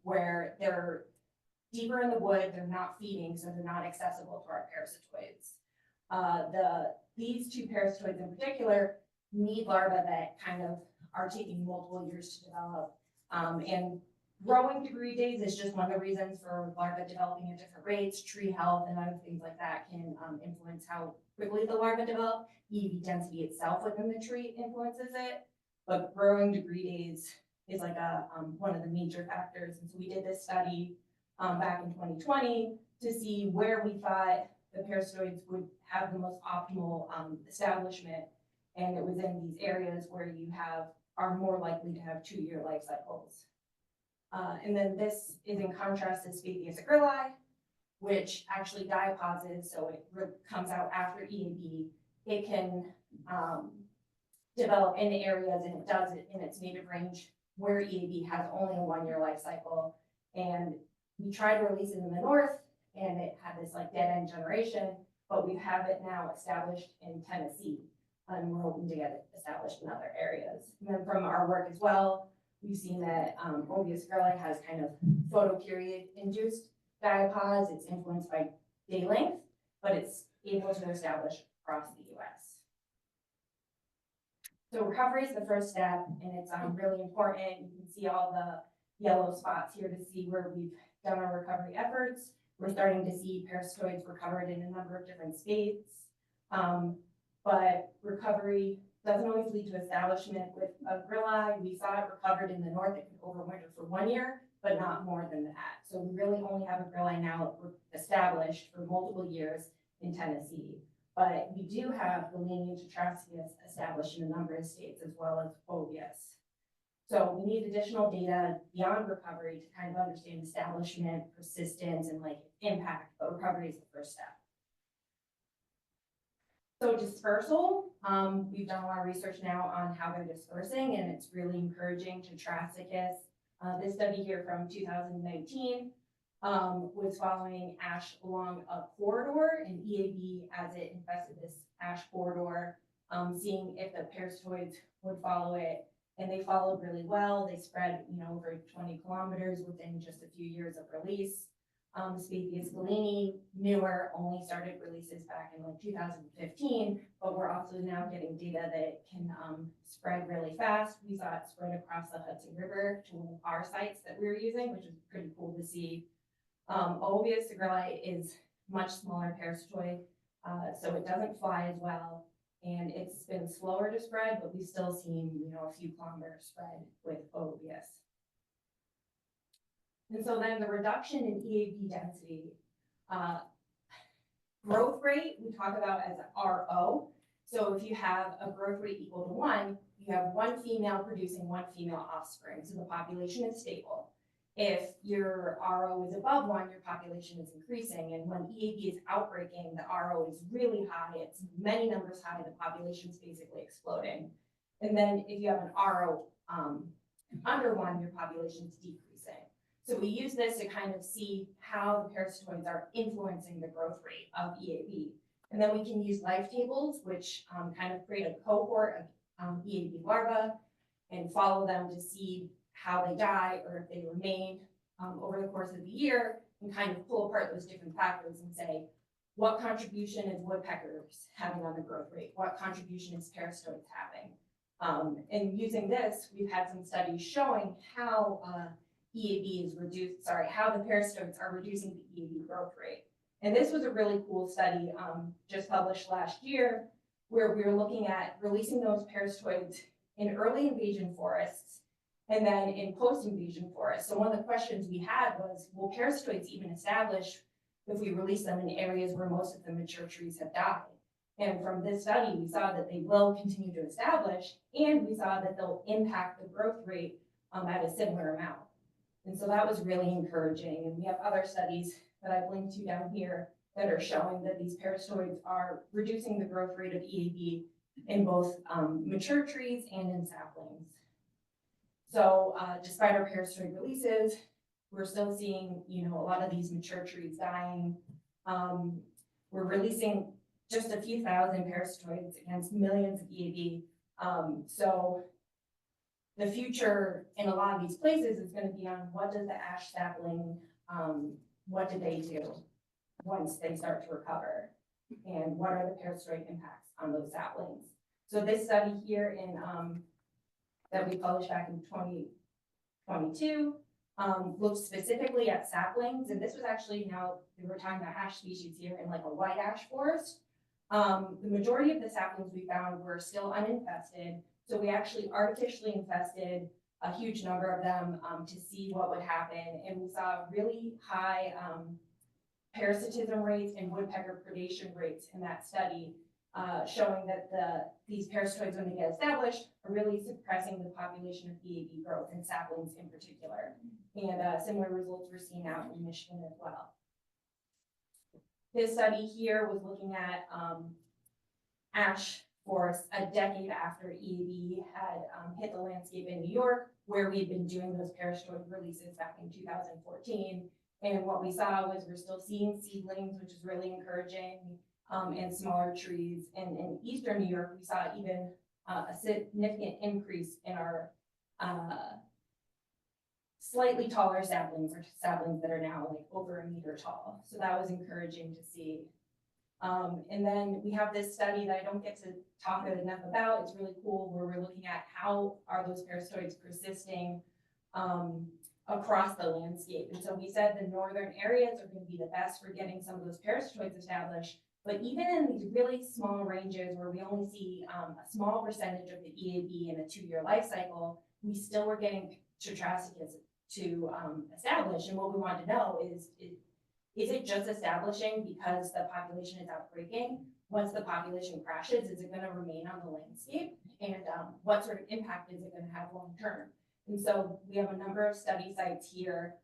where they're deeper in the wood, they're not feeding, so they're not accessible to our parasitoids. These two parasitoids in particular need larvae that kind of are taking multiple years to develop. And growing degree days is just one of the reasons for larvae developing at different rates. Tree health and other things like that can influence how quickly the larvae develop. EAB density itself within the tree influences it, but growing degree days is like one of the major factors. And so we did this study back in 2020 to see where we thought the parasitoids would have the most optimal establishment. And it was in these areas where you are more likely to have 2-year life cycles. And then this is in contrast to Spaethius agrilli, which actually diapauses, so it comes out after EAB. It can develop in areas, and it does it in its native range where EAB has only a 1-year life cycle. And we tried to release it in the north, and it had this like dead end generation, but we have it now established in Tennessee, and we're hoping to get it established in other areas. And then from our work as well, we've seen that Ovius agrilli has kind of photoperiod induced diapause. It's influenced by day length, but it's able to establish across the US. So recovery is the first step, and it's really important. You can see all the yellow spots here to see where we've done our recovery efforts. We're starting to see parasitoids recovered in a number of different states. But recovery doesn't always lead to establishment. With agrilli, we saw it recovered in the north. It could overwinter for 1 year, but not more than that. So we really only have agrilli now established for multiple years in Tennessee. But we do have gallini and Tetracycus established in a number of states, as well as Ovius. So we need additional data beyond recovery to kind of understand establishment, persistence, and like impact, but recovery is the first step. So dispersal, we've done a lot of research now on how they're dispersing, and it's really encouraging. Tetracycus, this study here from 2019 was following ash along a corridor in EAB as it infested this ash corridor, seeing if the parasitoids would follow it, and they followed really well. They spread, over 20 kilometers within just a few years of release. Spaethius gallini, newer, only started releases back in like 2015, but we're also now getting data that it can spread really fast. We saw it spread across the Hudson River to one of our sites that we were using, which is pretty cool to see. Ovius agrilli is much smaller parasitoid, so it doesn't fly as well, and it's been slower to spread, but we've still seen, a few kilometers spread with Ovius. And so then the reduction in EAB density, growth rate, we talk about as RO. So if you have a growth rate equal to 1, you have one female producing one female offspring. So the population is stable. If your RO is above 1, your population is increasing. And when EAB is outbreaking, the RO is really high. It's many numbers high. The population is basically exploding. And then if you have an RO under 1, your population is decreasing. So we use this to kind of see how the parasitoids are influencing the growth rate of EAB. And then we can use life tables, which kind of create a cohort of EAB larvae and follow them to see how they die or if they remain over the course of the year, and kind of pull apart those different factors and say, what contribution is woodpeckers having on the growth rate? What contribution is parasitoids having? And using this, we've had some studies showing how EAB is reduced, how the parasitoids are reducing the EAB growth rate. And this was a really cool study just published last year, where we were looking at releasing those parasitoids in early invasion forests and then in post-invasion forests. So one of the questions we had was, will parasitoids even establish if we release them in areas where most of the mature trees have died? And from this study, we saw that they will continue to establish, and we saw that they'll impact the growth rate at a similar amount. And so that was really encouraging. And we have other studies that I've linked to down here that are showing that these parasitoids are reducing the growth rate of EAB in both mature trees and in saplings. So despite our parasitoid releases, we're still seeing, a lot of these mature trees dying. We're releasing just a few thousand parasitoids against millions of EAB. So the future in a lot of these places is going to be on what does the ash sapling, what do they do once they start to recover? And what are the parasitoid impacts on those saplings? So this study here in that we published back in 2022 looked specifically at saplings, and this was actually, now we were talking about ash species here in like a white ash forest. The majority of the saplings we found were still uninfested, so we actually artificially infested a huge number of them to see what would happen, and we saw really high parasitism rates and woodpecker predation rates in that study, showing that these parasitoids, when they get established, are really suppressing the population of EAB growth in saplings in particular. And similar results were seen out in Michigan as well. This study here was looking at ash forests a decade after EAB had hit the landscape in New York, where we had been doing those parasitoid releases back in 2014. And what we saw was we're still seeing seedlings, which is really encouraging, and smaller trees. And in eastern New York, we saw even a significant increase in our slightly taller saplings, or saplings that are now like over 1 meter tall. So that was encouraging to see. And then we have this study that I don't get to talk enough about. It's really cool, where we're looking at how are those parasitoids persisting across the landscape. And so we said the northern areas are going to be the best for getting some of those parasitoids established. But even in these really small ranges where we only see a small percentage of the EAB in a 2-year life cycle, we still were getting tetracyclines to establish. And what we want to know is it just establishing because the population is outbreaking? Once the population crashes, is it going to remain on the landscape? And what sort of impact is it going to have long term? And so we have a number of study sites here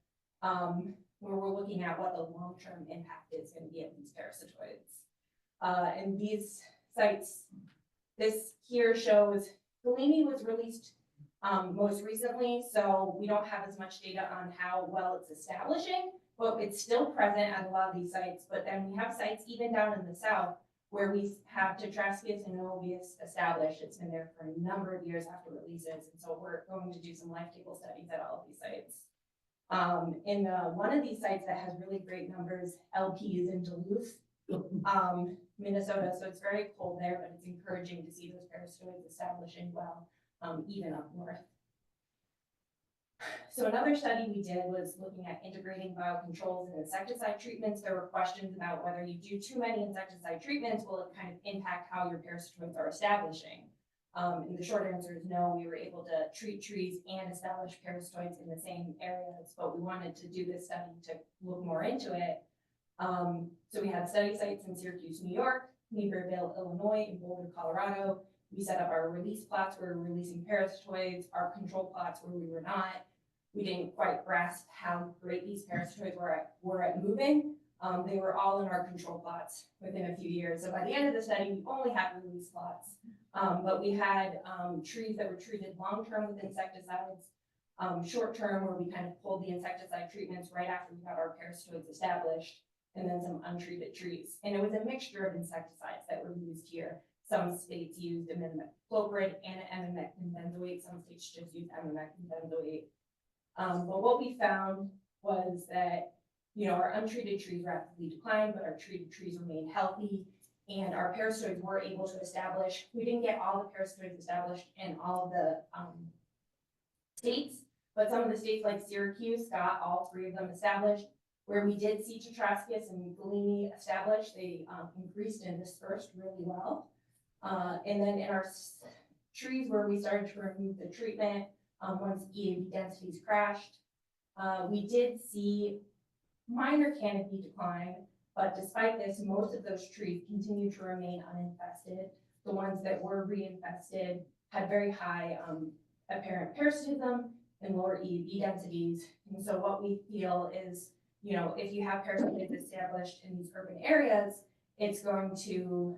where we're looking at what the long-term impact is going to be of these parasitoids. And these sites, this here shows Galeni was released most recently, so we don't have as much data on how well it's establishing, but it's still present at a lot of these sites. But then we have sites even down in the south where we have Tetracyclus and Novaeus established. It's been there for a number of years after releases, and so we're going to do some life table studies at all of these sites. In one of these sites that has really great numbers, LP is in Duluth, Minnesota, so it's very cold there, but it's encouraging to see those parasitoids establishing well, even up north. So another study we did was looking at integrating biocontrols and insecticide treatments. There were questions about whether you do too many insecticide treatments, will it kind of impact how your parasitoids are establishing? And the short answer is no. We were able to treat trees and establish parasitoids in the same areas, but we wanted to do this study to look more into it. So we had study sites in Syracuse, New York, Naperville, Illinois, and Boulder, Colorado. We set up our release plots where we were releasing parasitoids, our control plots where we were not. We didn't quite grasp how great these parasitoids were at moving. They were all in our control plots within a few years. So by the end of the study, we only had release plots, but we had trees that were treated long-term with insecticides. short term where we kind of pulled the insecticide treatments right after we got our parasitoids established, and then some untreated trees. And it was a mixture of insecticides that were used here. Some states used imidacloprid and emamectin benzoate. Some states just used emamectin benzoate. But what we found was that, you know, our untreated trees rapidly declined, but our treated trees remained healthy, and our parasitoids were able to establish. We didn't get all the parasitoids established in all of the states, but some of the states like Syracuse got all 3 of them established. Where we did see Tetrascus and Galeni established, they increased and dispersed really well. And then in our trees where we started to remove the treatment, once EAB densities crashed, we did see minor canopy decline, but despite this, most of those trees continue to remain uninfested. The ones that were reinfested had very high apparent parasitism and lower EAB densities. And so what we feel is, you know, if you have parasitoids established in these urban areas, it's going to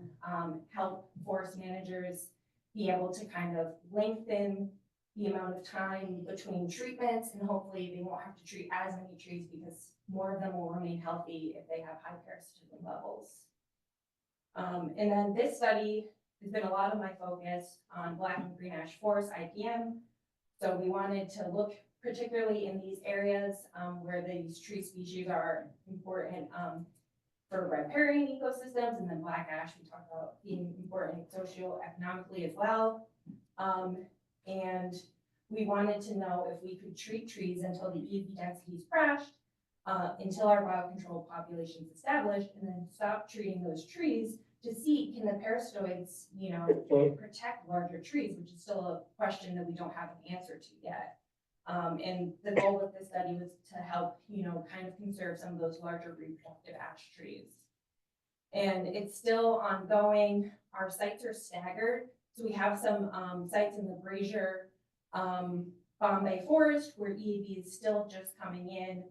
help forest managers be able to kind of lengthen the amount of time between treatments, and hopefully they won't have to treat as many trees because more of them will remain healthy if they have high parasitism levels. And then this study has been a lot of my focus on black and green ash forest, IPM. So we wanted to look particularly in these areas where these tree species are important for riparian ecosystems, and then black ash we talked about being important socioeconomically as well. And we wanted to know if we could treat trees until the EAB densities crashed, until our biocontrol populations established, and then stop treating those trees to see, can the parasitoids, you know, protect larger trees, which is still a question that we don't have an answer to yet. And the goal of this study was to help, you know, kind of conserve some of those larger reproductive ash trees. And it's still ongoing. Our sites are staggered. So we have some sites in the Brazier Bombay Forest where EAB is still just coming in.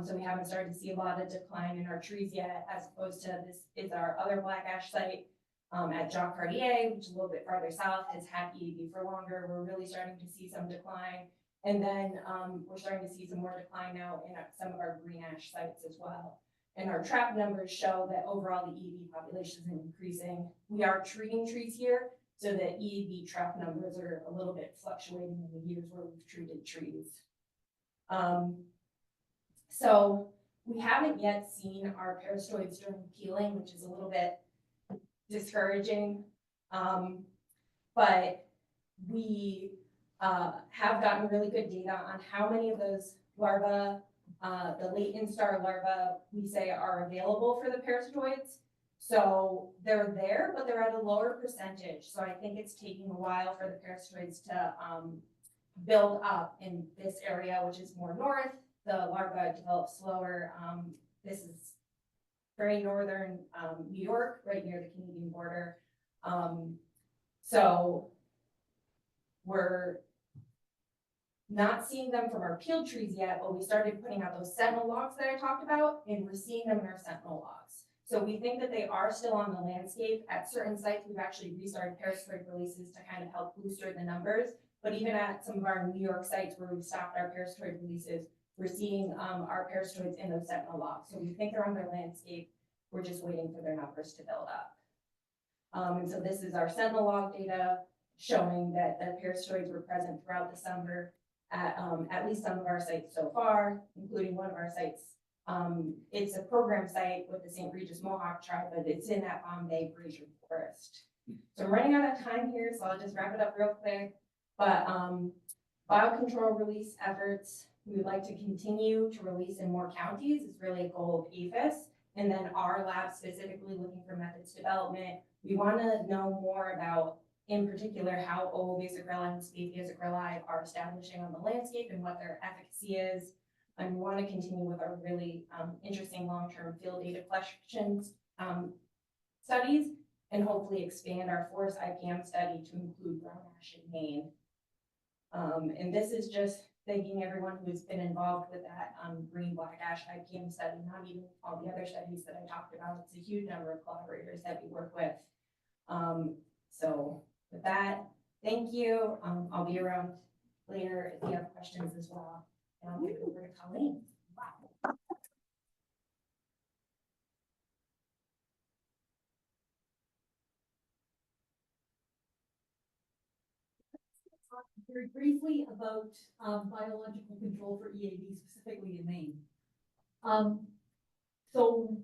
So we haven't started to see a lot of decline in our trees yet, as opposed to this is our other black ash site at Jacques Cartier, which is a little bit farther south, has had EAB for longer. We're really starting to see some decline. And then we're starting to see some more decline now in some of our green ash sites as well. And our trap numbers show that overall the EAB population is increasing. We are treating trees here, so the EAB trap numbers are a little bit fluctuating in the years where we've treated trees. So we haven't yet seen our parasitoids during peeling, which is a little bit discouraging. But we have gotten really good data on how many of those larvae, the late instar larvae, we say are available for the parasitoids. So they're there, but they're at a lower percentage. So I think it's taking a while for the parasitoids to build up in this area, which is more north. The larvae develop slower. This is very northern New York, right near the Canadian border. So we're not seeing them from our peeled trees yet, but we started putting out those sentinel logs that I talked about, and we're seeing them in our sentinel logs. So we think that they are still on the landscape. At certain sites, we've actually restarted parasitoid releases to kind of help booster the numbers. But even at some of our New York sites where we've stopped our parasitoid releases, we're seeing our parasitoids in those sentinel logs. So we think they're on their landscape. We're just waiting for their numbers to build up. And so this is our sentinel log data showing that the parasitoids were present throughout the summer at least some of our sites so far, including one of our sites. It's a program site with the St. Regis Mohawk tribe, but it's in that Bombay Brazier Forest. So I'm running out of time here, so I'll just wrap it up real quick. But biocontrol release efforts, we would like to continue to release in more counties. It's really a goal of APHIS. And then our lab specifically looking for methods development. We want to know more about, in particular, how Ovacicrella and Spathiozacrella are establishing on the landscape and what their efficacy is. And we want to continue with our really interesting long-term field data collections studies, and hopefully expand our forest IPM study to include brown ash in Maine. And this is just thanking everyone who's been involved with that green black ash IPM study, not even all the other studies that I talked about. It's a huge number of collaborators that we work with. So with that, thank you. I'll be around later if you have questions as well. And I'll give it over to Colleen. Wow. Talk very briefly about biological control for EAD, specifically in Maine. So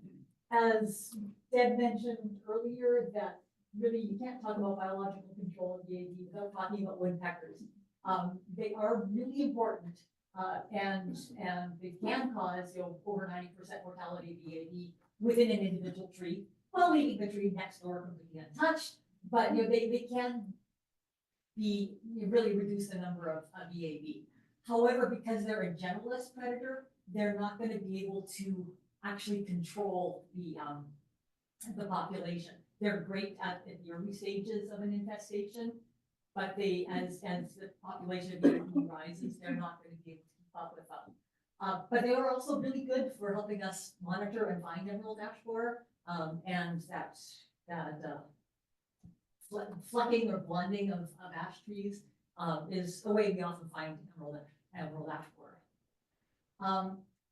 as Deb mentioned earlier, that really you can't talk about biological control of EAD without talking about woodpeckers. They are really important, and they can cause, over 90% mortality of EAD within an individual tree, while leaving the tree next door completely untouched. But they can really reduce the number of EAD. However, because they're a generalist predator, they're not going to be able to actually control the population. They're great at the early stages of an infestation, but as the population of EAD rises, they're not going to be able to keep up with them. But they are also really good for helping us monitor and find emerald ash borer, and that flecking or blending of ash trees is the way we often find emerald ash borer.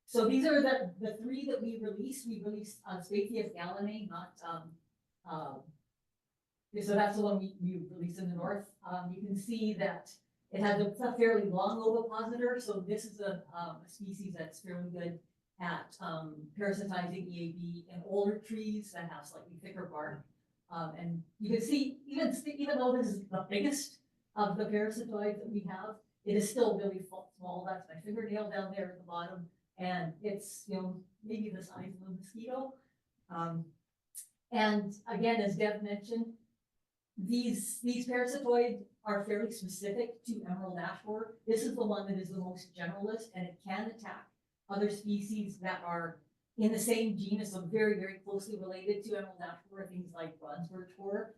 So these are the three that we released. We released Spathia gallinae, not so that's the one we released in the north. You can see that it has a fairly long ovipositor. So this is a species that's fairly good at parasitizing EAD in older trees that have slightly thicker bark. And you can see, even though this is the biggest of the parasitoids that we have, it is still really small. That's my fingernail down there at the bottom. And it's, maybe the size of a mosquito. And again, as Deb mentioned, these parasitoids are fairly specific to emerald ash borer. This is the one that is the most generalist, and it can attack other species that are in the same genus, so very, very closely related to emerald ash borer, things like bronzebush borer,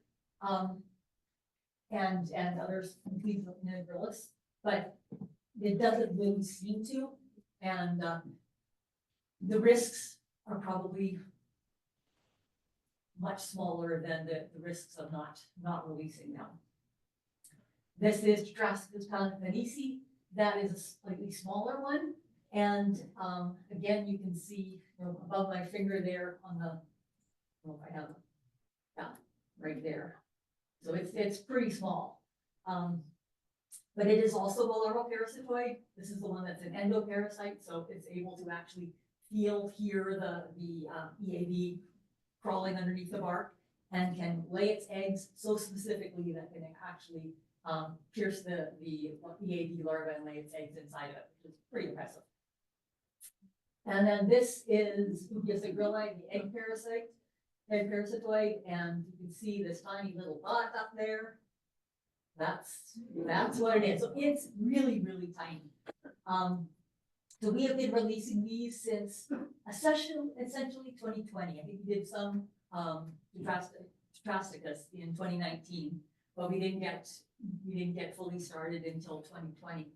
and others, including Nigrillis, but it doesn't really seem to, and the risks are probably much smaller than the risks of not releasing them. This is Tetracycus panavense. That is a slightly smaller one. And again, you can see above my finger there on the, I don't know if I have, yeah, right there. So it's pretty small. But it is also a larval parasitoid. This is the one that's an endoparasite, so it's able to actually hear the EAD crawling underneath the bark, and can lay its eggs so specifically that it can actually pierce the EAD larva and lay its eggs inside it, which is pretty impressive. And then this is Ubius agrilli, the egg parasitoid, and you can see this tiny little dot up there. That's what it is. So it's really, really tiny. So we have been releasing these since essentially 2020. I think we did some Tetracycus in 2019, but we didn't get fully started until 2020.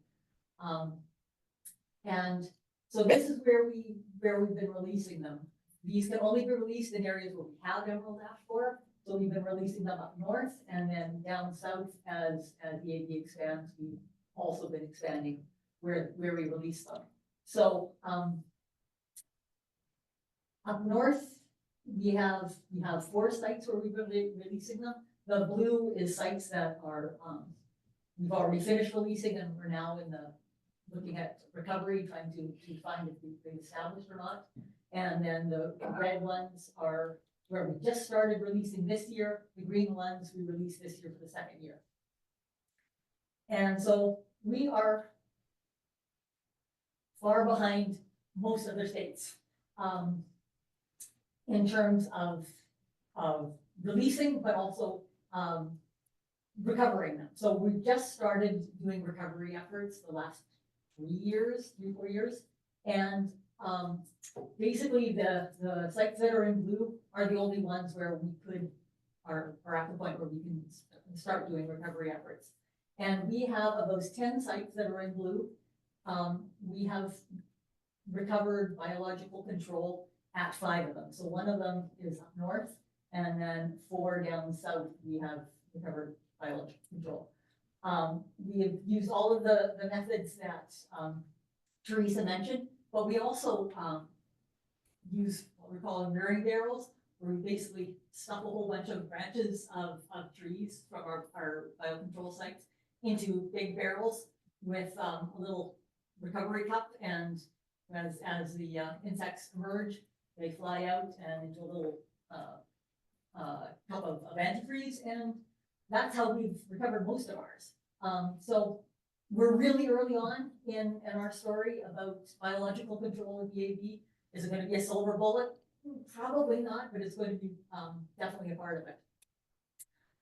And so this is where we've been releasing them. These can only be released in areas where we have emerald ash borer. So we've been releasing them up north, and then down south as the EAD expands, we've also been expanding where we release them. So up north, we have 4 sites where we've been releasing them. The blue is sites that are we've already finished releasing, and we're now looking at recovery, trying to find if we've been established or not. And then the red ones are where we just started releasing this year. The green ones we released this year for the 2nd year. And so we are far behind most other states in terms of releasing, but also recovering them. So we've just started doing recovery efforts the last 3-4 years. And basically the sites that are in blue are the only ones where we are at the point where we can start doing recovery efforts. And we have, of those 10 sites that are in blue, we have recovered biological control at 5 of them. So 1 of them is up north, and then 4 down south, we have recovered biological control. We have used all of the methods that, Teresa mentioned, but we also, use what we call mirroring barrels, where we basically stuff a whole bunch of branches of trees from our biocontrol sites into big barrels with, a little recovery cup, and as the insects emerge, they fly out and into a little cup of antifreeze, and that's how we've recovered most of ours. So we're really early on in our story about biological control of EAB. Is it going to be a silver bullet? Probably not, but it's going to be definitely a part of it.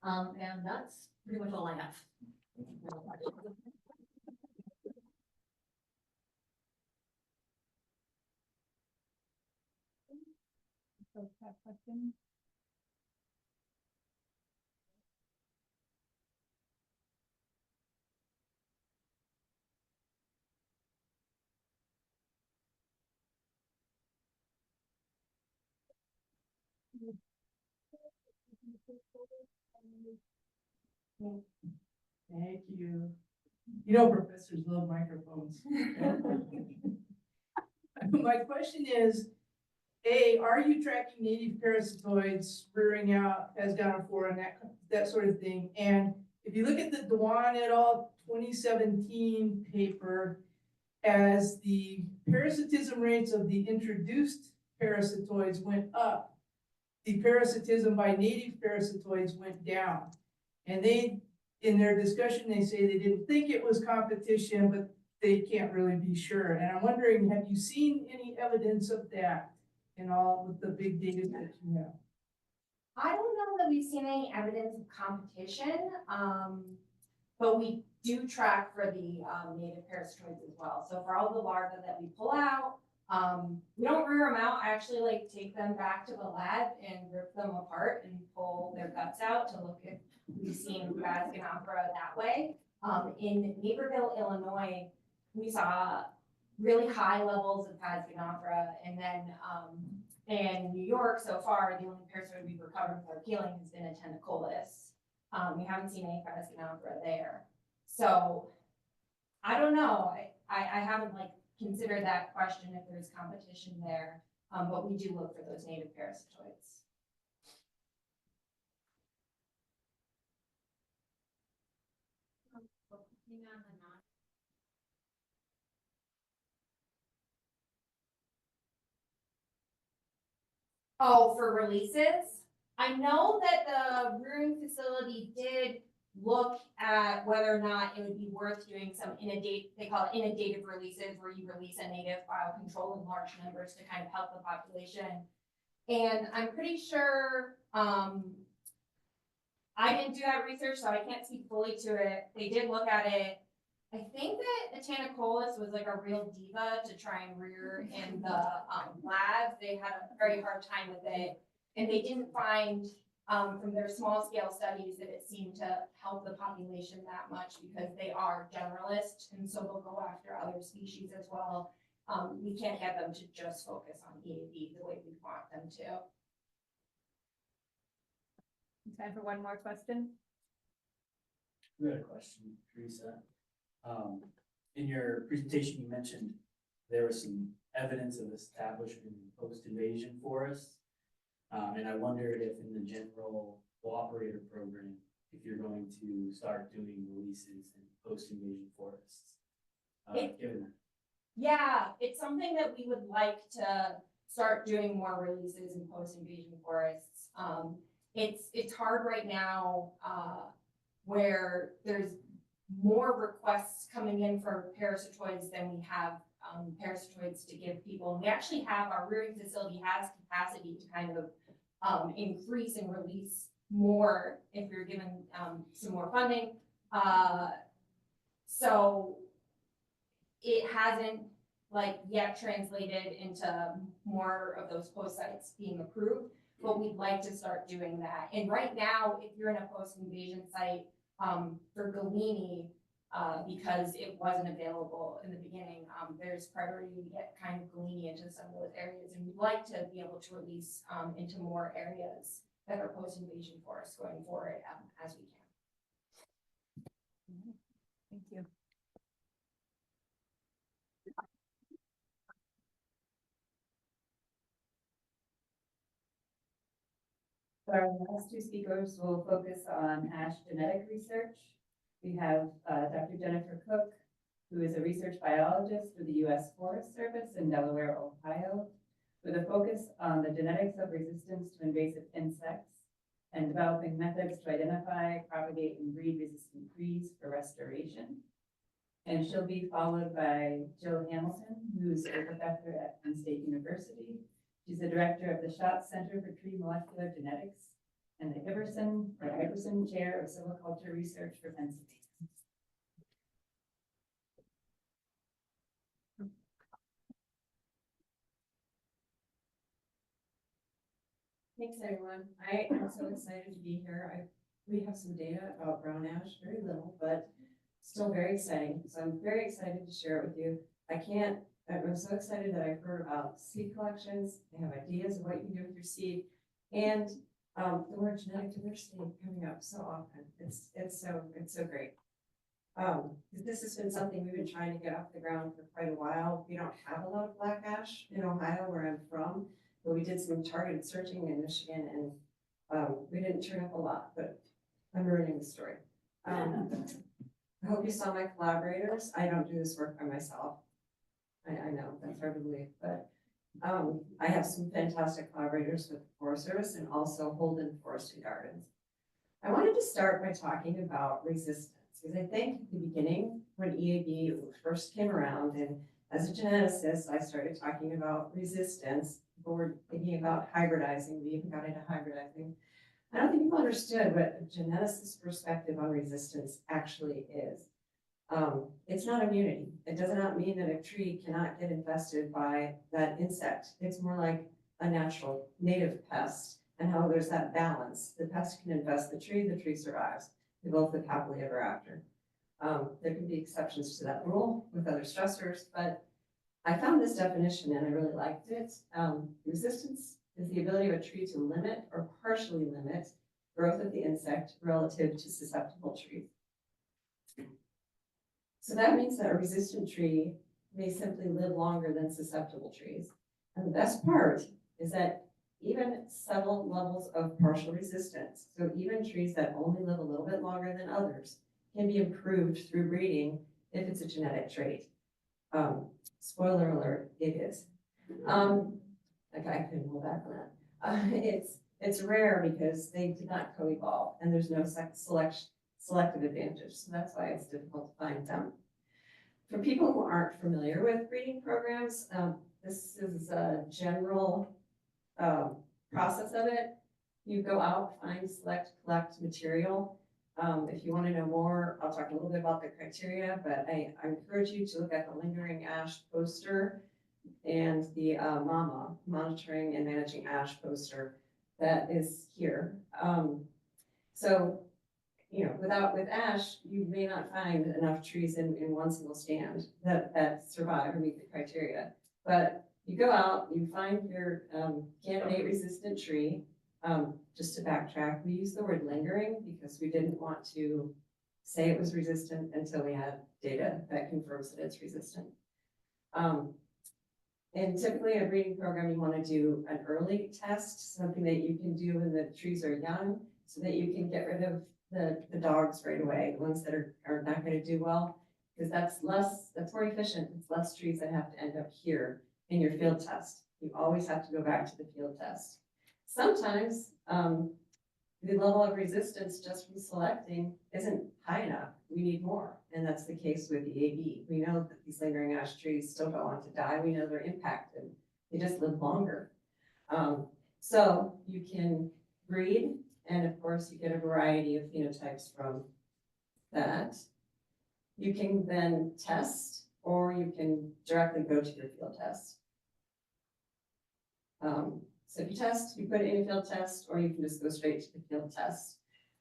And that's pretty much all I have. Folks have questions? Thank you. You know, professors love microphones. My question is, A, are you tracking native parasitoids rearing out as Phasgonophora and that sort of thing? And if you look at the Dewan et al. 2017 paper, as the parasitism rates of the introduced parasitoids went up, the parasitism by native parasitoids went down. And they, in their discussion, they say they didn't think it was competition, but they can't really be sure. And I'm wondering, have you seen any evidence of that in all with the big data that you have? I don't know that we've seen any evidence of competition, but we do track for the native parasitoids as well. So for all the larvae that we pull out, we don't rear them out. I actually like take them back to the lab and rip them apart and pull their guts out to look if we've seen Phasgonophora that way. In Naperville, Illinois, we saw really high levels of Phasgonophora, and then in New York so far, the only parasitoid we've recovered for healing has been Attenocolus. We haven't seen any Phasgonophora there. So I don't know. I haven't like considered that question if there's competition there, but we do look for those native parasitoids. Oh, for releases? I know that the rearing facility did look at whether or not it would be worth doing some they call it inundative releases, where you release a native biocontrol in large numbers to kind of help the population. And I'm pretty sure, I didn't do that research, so I can't speak fully to it. They did look at it. I think that Attenocolus was like a real diva to try and rear in the labs. They had a very hard time with it, and they didn't find from their small scale studies that it seemed to help the population that much, because they are generalists, and so they'll go after other species as well. We can't get them to just focus on EAB the way we want them to. Time for one more question. We had a question, Teresa. In your presentation, you mentioned there was some evidence of establishment in post-invasion forests. And I wondered if in the general cooperator program, if you're going to start doing releases in post-invasion forests. Given that. Yeah, it's something that we would like to start doing more releases in post-invasion forests. It's hard right now where there's more requests coming in for parasitoids than we have parasitoids to give people. And we actually have, our rearing facility has capacity to kind of increase and release more if we're given some more funding. So it hasn't like yet translated into more of those post sites being approved, but we'd like to start doing that. And right now, if you're in a post-invasion site for Galini, because it wasn't available in the beginning, there's priority to get kind of Galini into some of those areas, and we'd like to be able to release into more areas that are post-invasion forests going forward as we can. Thank you. Our last two speakers will focus on ash genetic research. We have Dr. Jennifer Cook, who is a research biologist with the U.S. Forest Service in Delaware, Ohio, with a focus on the genetics of resistance to invasive insects and developing methods to identify, propagate, and breed resistant trees for restoration. And she'll be followed by Jill Hamilton, who's a professor at Penn State University. She's the director of the Schott Center for Tree Molecular Genetics and the Iverson Chair of Silviculture Research for Pennsylvania. Thanks, everyone. I am so excited to be here. We have some data about brown ash, very little, but still very exciting. So I'm very excited to share it with you. I'm so excited that I've heard about seed collections. I have ideas of what you can do with your seed, and the word genetic diversity coming up so often. It's so great. This has been something we've been trying to get off the ground for quite a while. We don't have a lot of black ash in Ohio, where I'm from, but we did some targeted searching in Michigan, and we didn't turn up a lot. But I'm ruining the story. I hope you saw my collaborators. I don't do this work by myself. I know that's hard to believe, but I have some fantastic collaborators with the Forest Service and also Holden Forest and Gardens. I wanted to start by talking about resistance, because I think at the beginning, when EAB first came around, and as a geneticist, I started talking about resistance. People were thinking about hybridizing. We even got into hybridizing. I don't think people understood what a geneticist's perspective on resistance actually is. It's not immunity. It does not mean that a tree cannot get infested by that insect. It's more like a natural native pest, and how there's that balance. The pest can infest the tree survives. They both live happily ever after. There can be exceptions to that rule with other stressors, but I found this definition and I really liked it. Resistance is the ability of a tree to limit or partially limit growth of the insect relative to susceptible trees. So that means that a resistant tree may simply live longer than susceptible trees. And the best part is that even several levels of partial resistance, so even trees that only live a little bit longer than others, can be improved through breeding if it's a genetic trait. Spoiler alert, it is. Okay, I couldn't hold back on that. It's rare because they did not co-evolve and there's no selective advantage. So that's why it's difficult to find them. For people who aren't familiar with breeding programs, this is a general process of it. You go out, find, select, collect material. If you want to know more, I'll talk a little bit about the criteria, but I encourage you to look at the lingering ash poster and the MAMA, monitoring and managing ash poster that is here. So, you know, with ash, you may not find enough trees in one single stand that survive or meet the criteria. But you go out, you find your candidate resistant tree. Just to backtrack, we use the word lingering because we didn't want to say it was resistant until we had data that confirms that it's resistant. And typically in a breeding program, you want to do an early test, something that you can do when the trees are young, so that you can get rid of the dogs right away, the ones that are not going to do well, because that's more efficient. It's less trees that have to end up here in your field test. You always have to go back to the field test. Sometimes the level of resistance just from selecting isn't high enough. We need more, and that's the case with the EAB. We know that these lingering ash trees still go on to die. We know they're impacted. They just live longer. So you can breed, and of course you get a variety of phenotypes from that. You can then test, or you can directly go to your field test. So if you test, you put it in a field test, or you can just go straight to the field test.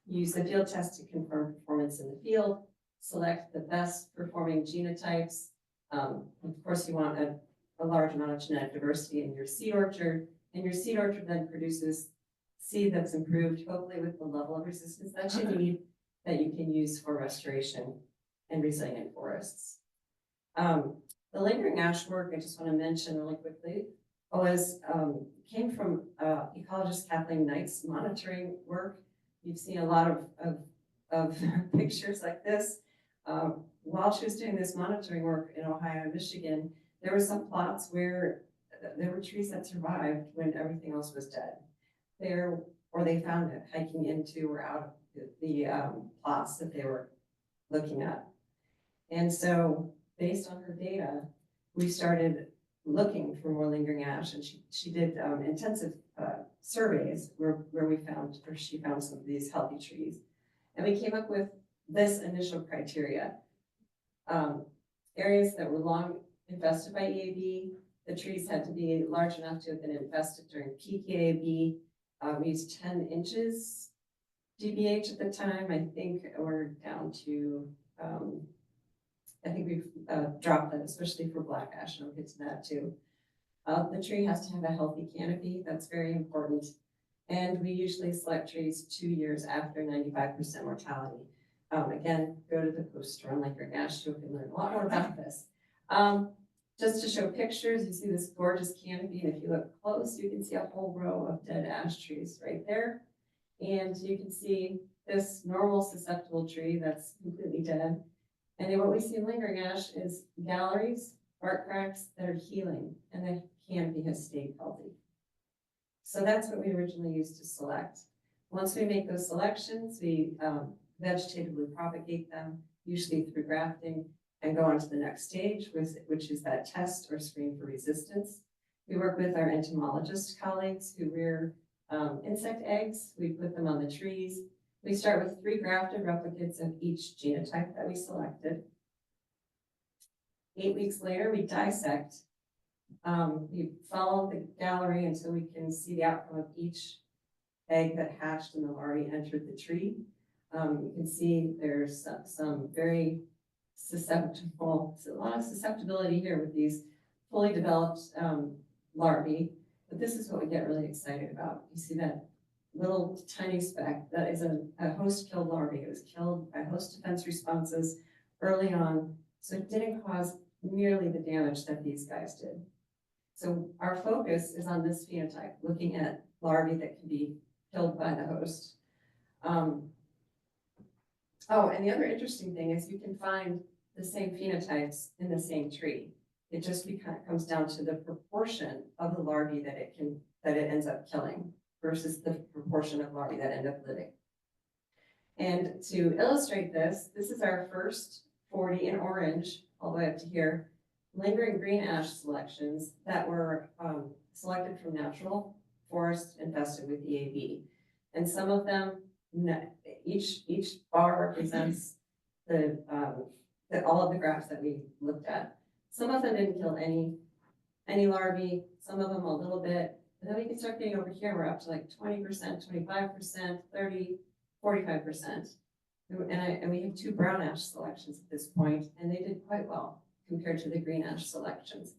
You use the field test to confirm performance in the field, select the best performing genotypes. Of course, you want a large amount of genetic diversity in your seed orchard, and your seed orchard then produces seed that's improved, hopefully with the level of resistance that you need, that you can use for restoration and resilient forests. The lingering ash work, I just want to mention really quickly, came from ecologist Kathleen Knight's monitoring work. You've seen a lot of pictures like this. While she was doing this monitoring work in Ohio and Michigan, there were some plots where there were trees that survived when everything else was dead. Or they found it hiking into or out of the plots that they were looking at. And so based on her data, we started looking for more lingering ash, and she did intensive surveys where she found some of these healthy trees. And we came up with this initial criteria. Areas that were long infested by EAB, the trees had to be large enough to have been infested during peak EAB. We used 10 inches DBH at the time. I think we're down to, I think we've dropped that, especially for black ash, and I'll get to that too. The tree has to have a healthy canopy. That's very important. And we usually select trees 2 years after 95% mortality. Again, go to the poster on lingering ash, you can learn a lot more about this. Just to show pictures, you see this gorgeous canopy, and if you look close, you can see a whole row of dead ash trees right there. And you can see this normal susceptible tree that's completely dead. And then what we see in lingering ash is galleries, bark cracks that are healing, and the canopy has stayed healthy. So that's what we originally used to select. Once we make those selections, we vegetatively propagate them, usually through grafting, and go on to the next stage, which is that test or screen for resistance. We work with our entomologist colleagues who rear insect eggs. We put them on the trees. We start with 3 grafted replicates of each genotype that we selected. 8 weeks later, we dissect. We follow the gallery until we can see the outcome of each egg that hatched and the larvae entered the tree. You can see there's some very susceptible, a lot of susceptibility here with these fully developed larvae, but this is what we get really excited about. You see that little tiny speck, that is a host-killed larvae. It was killed by host defense responses early on, so it didn't cause nearly the damage that these guys did. So our focus is on this phenotype, looking at larvae that can be killed by the host. Oh, and the other interesting thing is you can find the same phenotypes in the same tree. It just comes down to the proportion of the larvae that it ends up killing versus the proportion of larvae that end up living. And to illustrate this, this is our first 40 in orange, all the way up to here, lingering green ash selections that were selected from natural forests infested with EAB. And some of them, each bar represents all of the graphs that we looked at. Some of them didn't kill any larvae, some of them a little bit. And then we can start getting over here, we're up to like 20%, 25%, 30, 45%. And we have 2 brown ash selections at this point, and they did quite well compared to the green ash selections.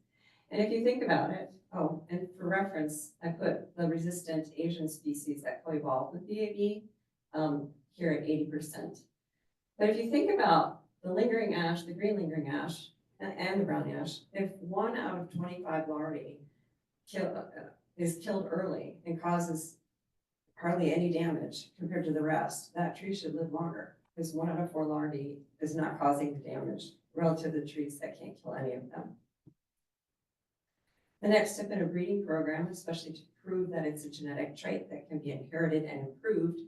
And if you think about it, oh, and for reference, I put the resistant Asian species that co-evolved with EAB here at 80%. But if you think about the lingering ash, the green lingering ash, and the brown ash, if 1 out of 25 larvae is killed early and causes hardly any damage compared to the rest, that tree should live longer, because 1 out of 4 larvae is not causing the damage relative to the trees that can't kill any of them. The next step in a breeding program, especially to prove that it's a genetic trait that can be inherited and improved,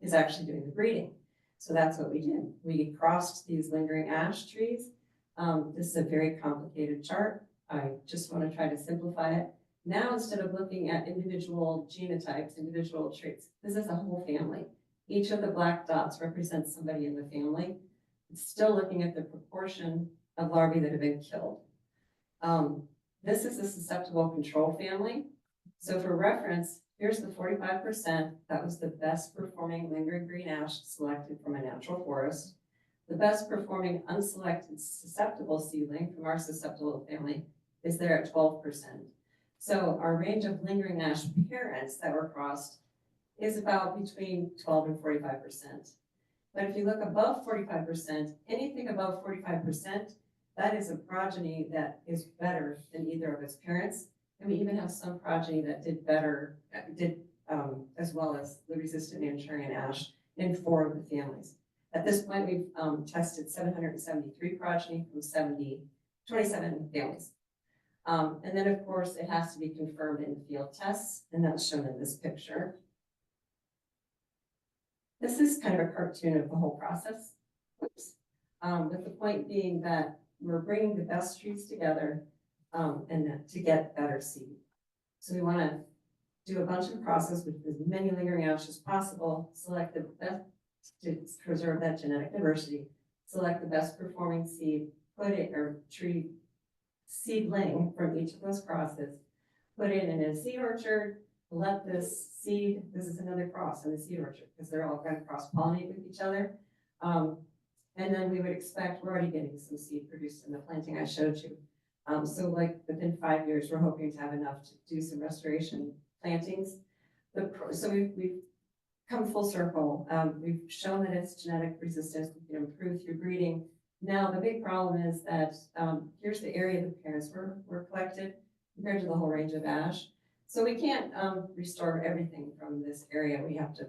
is actually doing the breeding. So that's what we did. We crossed these lingering ash trees. This is a very complicated chart. I just want to try to simplify it. Now, instead of looking at individual genotypes, individual traits, this is a whole family. Each of the black dots represents somebody in the family. It's still looking at the proportion of larvae that have been killed. This is a susceptible control family. So for reference, here's the 45%. That was the best performing lingering green ash selected from a natural forest. The best performing unselected susceptible seedling from our susceptible family is there at 12%. So our range of lingering ash parents that were crossed is about between 12 and 45%. But if you look above 45%, anything above 45%, that is a progeny that is better than either of its parents. And we even have some progeny that did better, as well as the resistant Manchurian ash in 4 of the families. At this point, we've tested 773 progeny from 27 families. And then, of course, it has to be confirmed in field tests, and that's shown in this picture. This is kind of a cartoon of the whole process. Oops. With the point being that we're bringing the best trees together and to get better seed. So we want to do a bunch of process with as many lingering ash as possible, select the best to preserve that genetic diversity, select the best performing seed, put it, or tree seedling from each of those crosses, put it in a seed orchard, let this seed, this is another cross in the seed orchard, because they're all going to cross-pollinate with each other. And then we would expect, we're already getting some seed produced in the planting I showed you. So like within 5 years, we're hoping to have enough to do some restoration plantings. So we've come full circle. We've shown that it's genetic resistance, we can improve through breeding. Now, the big problem is that here's the area the parents were collected compared to the whole range of ash. So we can't restore everything from this area. We have to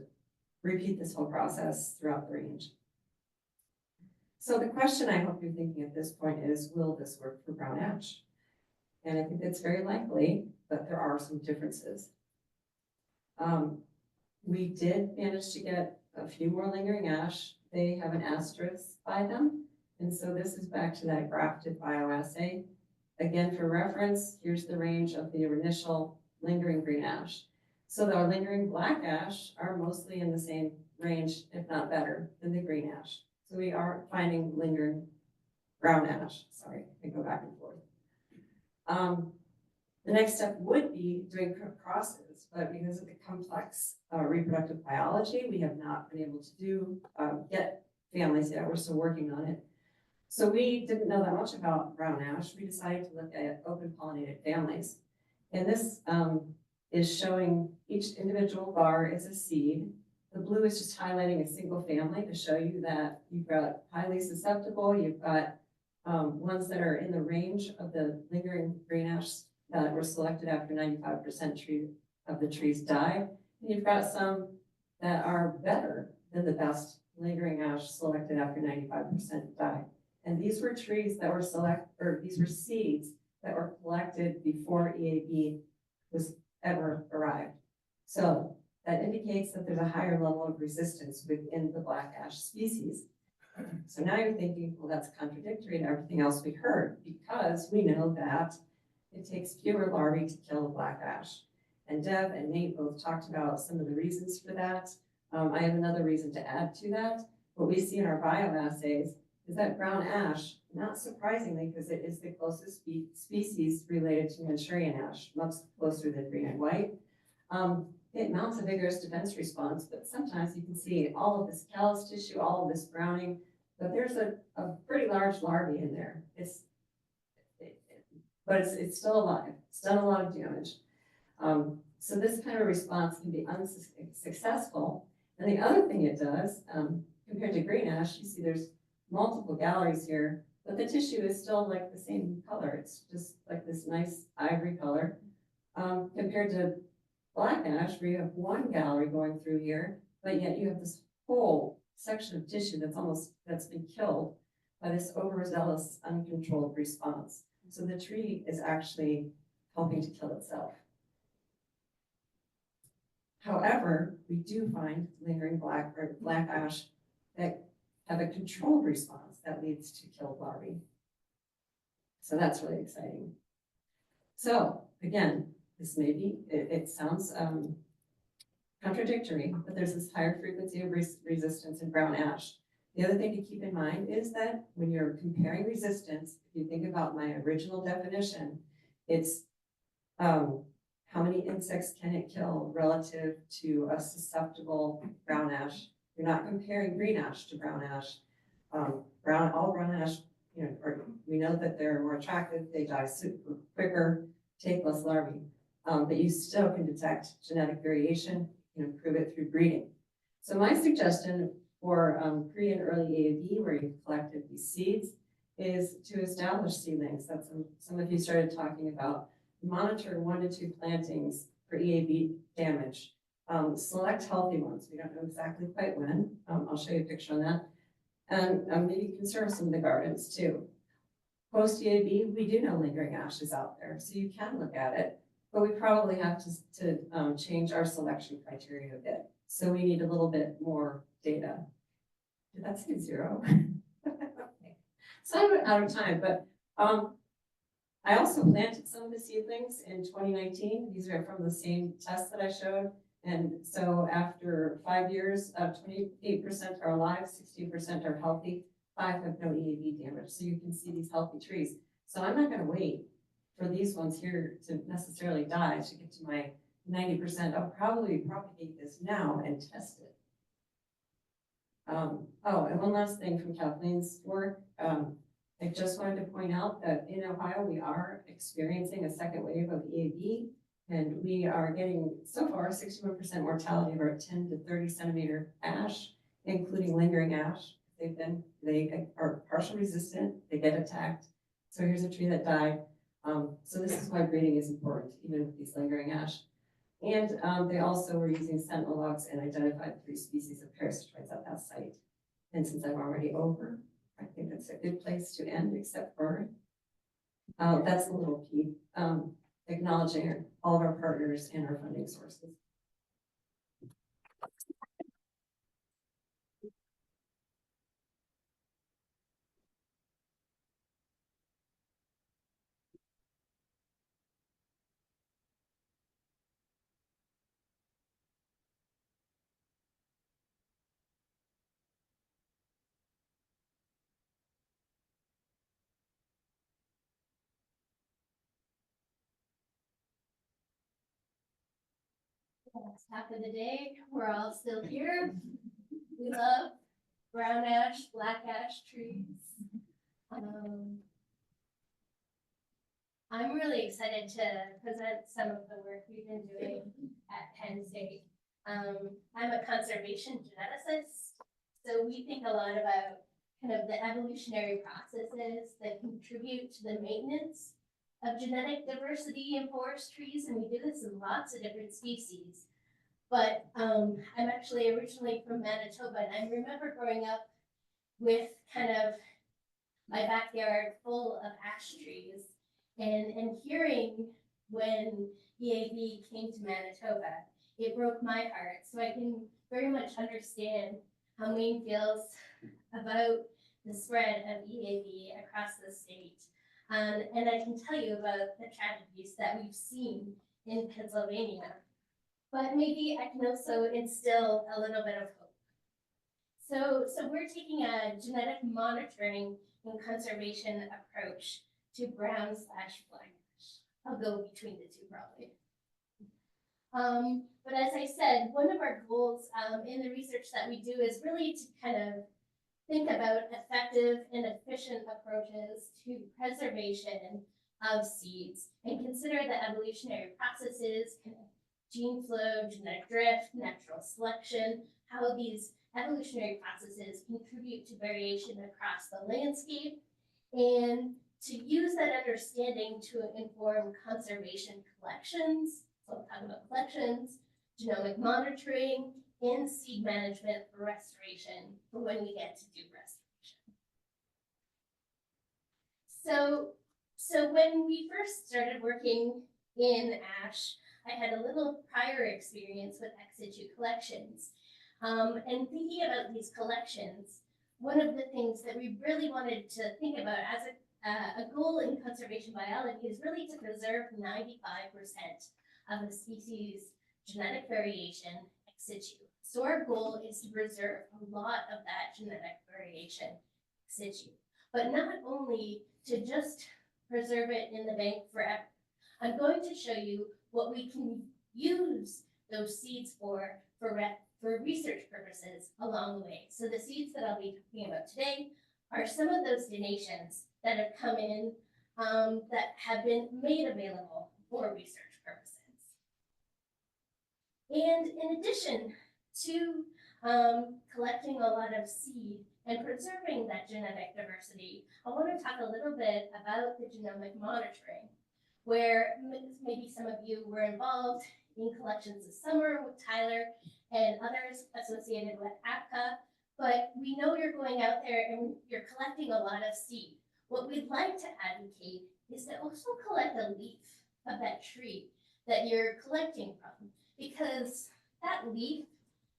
repeat this whole process throughout the range. So the question I hope you're thinking at this point is, will this work for brown ash? And I think it's very likely, but there are some differences. We did manage to get a few more lingering ash. They have an asterisk by them. And so this is back to that grafted bioassay. Again, for reference, here's the range of the initial lingering green ash. So our lingering black ash are mostly in the same range, if not better, than the green ash. So we are finding lingering brown ash. Sorry, I go back and forth. The next step would be doing crosses, but because of the complex reproductive biology, we have not been able to get families yet. We're still working on it. So we didn't know that much about brown ash. We decided to look at open pollinated families. And this is showing each individual bar is a seed. The blue is just highlighting a single family to show you that you've got highly susceptible, you've got ones that are in the range of the lingering green ash that were selected after 95% of the trees died. And you've got some that are better than the best lingering ash selected after 95% died. And these were trees that were these were seeds that were collected before EAB was ever arrived. So that indicates that there's a higher level of resistance within the black ash species. So now you're thinking, well, that's contradictory to everything else we heard, because we know that it takes fewer larvae to kill the black ash. And Deb and Nate both talked about some of the reasons for that. I have another reason to add to that. What we see in our bioassays is that brown ash, not surprisingly, because it is the closest species related to Manchurian ash, much closer than green and white. It mounts a vigorous defense response, but sometimes you can see all of this callus tissue, all of this browning, but there's a pretty large larvae in there. But it's still alive. It's done a lot of damage. So this kind of response can be unsuccessful. And the other thing it does, compared to green ash, you see there's multiple galleries here, but the tissue is still like the same color. It's just like this nice ivory color. Compared to black ash, where you have one gallery going through here, but yet you have this whole section of tissue that's been killed by this overzealous, uncontrolled response. So the tree is actually helping to kill itself. However, we do find lingering black ash that have a controlled response that leads to killed larvae. So that's really exciting. So again, this may be, it sounds contradictory, but there's this higher frequency of resistance in brown ash. The other thing to keep in mind is that when you're comparing resistance, if you think about my original definition, it's how many insects can it kill relative to a susceptible brown ash. You're not comparing green ash to brown ash. All brown ash, we know that they're more attractive, they die quicker, take less larvae, but you still can detect genetic variation and improve it through breeding. So my suggestion for pre and early AAV, where you've collected these seeds, is to establish seedlings. That's some of you started talking about. Monitor 1 to 2 plantings for EAV damage. Select healthy ones. We don't know exactly quite when. I'll show you a picture on that. And maybe conserve some of the gardens too. Post EAV, we do know lingering ash is out there, so you can look at it, but we probably have to change our selection criteria a bit. So we need a little bit more data. Did that say 0? Okay. So I'm out of time, but I also planted some of the seedlings in 2019. These are from the same test that I showed. And so after 5 years, 28% are alive, 16% are healthy, 5 have no EAV damage. So you can see these healthy trees. So I'm not going to wait for these ones here to necessarily die to get to my 90%. I'll probably propagate this now and test it. Oh, and one last thing from Kathleen's work. I just wanted to point out that in Ohio, we are experiencing a second wave of EAV, and we are getting, so far, 61% mortality of our 10 to 30 centimeter ash, including lingering ash. They are partial resistant, they get attacked. So here's a tree that died. So this is why breeding is important, even with these lingering ash. And they also were using sentinel logs and identified 3 species of parasitoids at that site. And since I'm already over, I think that's a good place to end, except for that's a little key, acknowledging all of our partners and our funding sources. Last half of the day, we're all still here. We love brown ash, black ash trees. I'm really excited to present some of the work we've been doing at Penn State. I'm a conservation geneticist, so we think a lot about kind of the evolutionary processes that contribute to the maintenance of genetic diversity in forest trees, and we do this in lots of different species. But I'm actually originally from Manitoba, and I remember growing up with kind of my backyard full of ash trees, and hearing when EAV came to Manitoba, it broke my heart. So I can very much understand how Maine feels about the spread of EAV across the state. And I can tell you about the tragedies that we've seen in Pennsylvania. But maybe I can also instill a little bit of hope. So we're taking a genetic monitoring and conservation approach to brown / black ash. I'll go between the two probably. But as I said, one of our goals in the research that we do is really to kind of think about effective and efficient approaches to preservation of seeds and consider the evolutionary processes, kind of gene flow, genetic drift, natural selection, how these evolutionary processes contribute to variation across the landscape, and to use that understanding to inform conservation collections. So we'll talk about collections, genomic monitoring, and seed management for restoration for when we get to do restoration. So when we first started working in ash, I had a little prior experience with ex situ collections. And thinking about these collections, one of the things that we really wanted to think about as a goal in conservation biology is really to preserve 95% of the species' genetic variation ex situ. So our goal is to preserve a lot of that genetic variation ex situ, but not only to just preserve it in the bank forever. I'm going to show you what we can use those seeds for research purposes along the way. So the seeds that I'll be talking about today are some of those donations that have come in that have been made available for research purposes. And in addition to collecting a lot of seed and preserving that genetic diversity, I want to talk a little bit about the genomic monitoring, where maybe some of you were involved in collections this summer with Tyler and others associated with APCA, but we know you're going out there and you're collecting a lot of seed. What we'd like to advocate is to also collect a leaf of that tree that you're collecting from, because that leaf,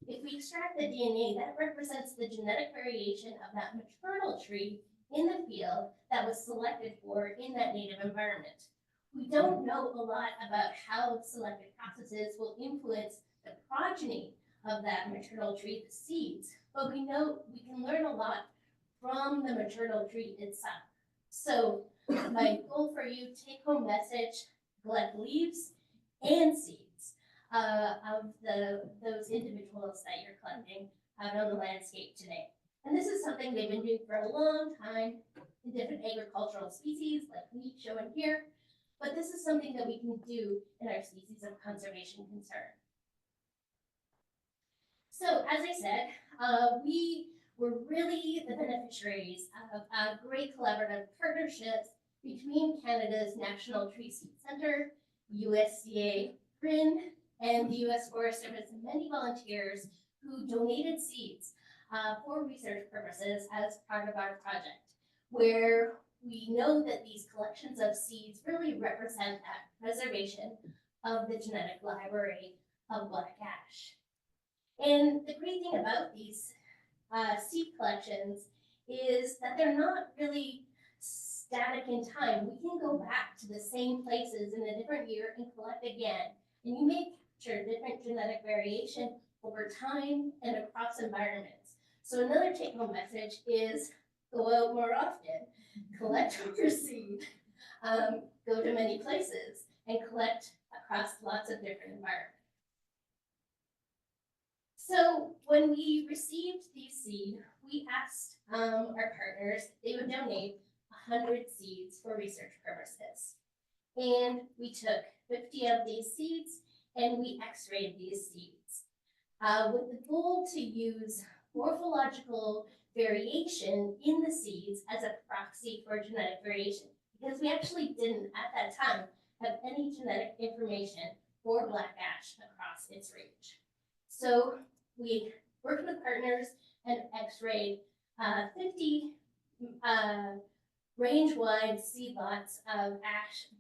if we extract the DNA, that represents the genetic variation of that maternal tree in the field that was selected for in that native environment. We don't know a lot about how selective processes will influence the progeny of that maternal tree, the seeds, but we know we can learn a lot from the maternal tree itself. So my goal for you, take home message, collect leaves and seeds of those individuals that you're collecting out on the landscape today. And this is something they've been doing for a long time in different agricultural species like wheat shown here, but this is something that we can do in our species of conservation concern. So as I said, we were really the beneficiaries of great collaborative partnerships between Canada's National Tree Seed Centre, USDA GRIN, and the US Forest Service, and many volunteers who donated seeds for research purposes as part of our project, where we know that these collections of seeds really represent that preservation of the genetic library of black ash. And the great thing about these seed collections is that they're not really static in time. We can go back to the same places in a different year and collect again. And you may capture different genetic variation over time and across environments. So another take-home message is go out more often, collect your seed, go to many places, and collect across lots of different environments. So when we received these seed, we asked our partners if they would donate 100 seeds for research purposes. And we took 50 of these seeds and we x-rayed these seeds with the goal to use morphological variation in the seeds as a proxy for genetic variation, because we actually didn't at that time have any genetic information for black ash across its range. So we worked with partners and x-rayed 50 range-wide seed lots of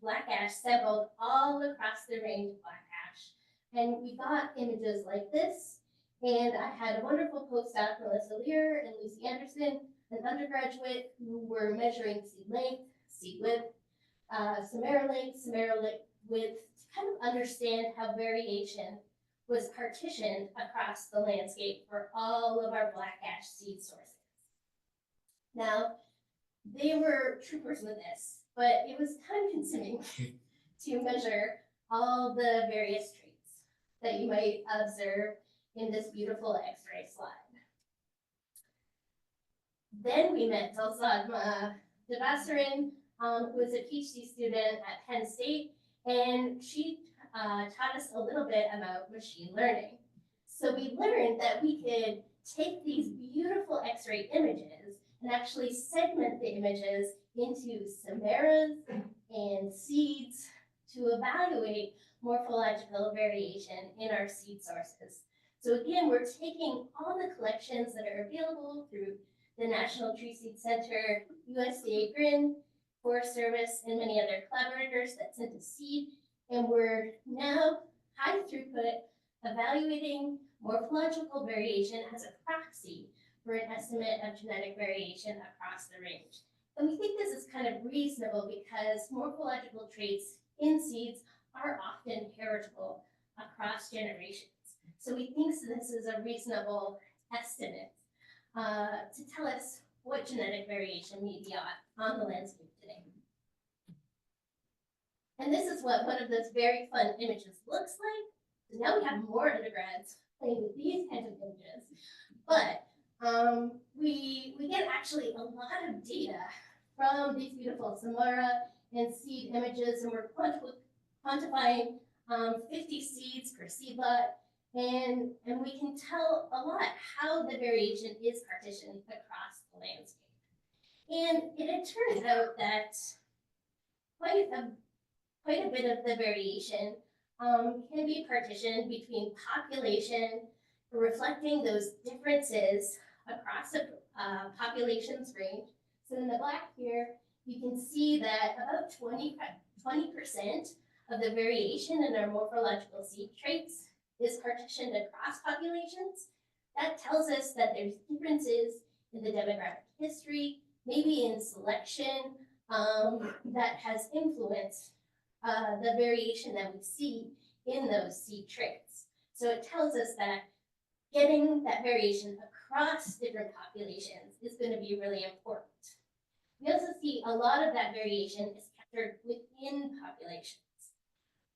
black ash sampled all across the range of black ash. And we got images like this. And I had a wonderful postdoc, Melissa Lear and Lucy Anderson, an undergraduate, who were measuring seed length, seed width, samara length, width, to kind of understand how variation was partitioned across the landscape for all of our black ash seed sources. Now, they were troopers with this, but it was time consuming to measure all the various traits that you might observe in this beautiful X-ray slide. Then we met Dalsadma Devassaran, who was a PhD student at Penn State, and she taught us a little bit about machine learning. So we learned that we could take these beautiful X-ray images and actually segment the images into samaras and seeds to evaluate morphological variation in our seed sources. So again, we're taking all the collections that are available through the National Tree Seed Center, USDA GRIN, Forest Service, and many other collaborators that sent us seed. And we're now high throughput evaluating morphological variation as a proxy for an estimate of genetic variation across the range. And we think this is kind of reasonable because morphological traits in seeds are often heritable across generations. So we think this is a reasonable estimate to tell us what genetic variation may be on the landscape today. And this is what one of those very fun images looks like. So now we have more undergrads playing with these kinds of images. But we get actually a lot of data from these beautiful samara and seed images, and we're quantifying 50 seeds per seed lot. And we can tell a lot how the variation is partitioned across the landscape. And it turns out that quite a bit of the variation can be partitioned between population, reflecting those differences across a population's range. So in the black here, you can see that about 20% of the variation in our morphological seed traits is partitioned across populations. That tells us that there's differences in the demographic history, maybe in selection, that has influenced the variation that we see in those seed traits. So it tells us that getting that variation across different populations is going to be really important. We also see a lot of that variation is captured within populations.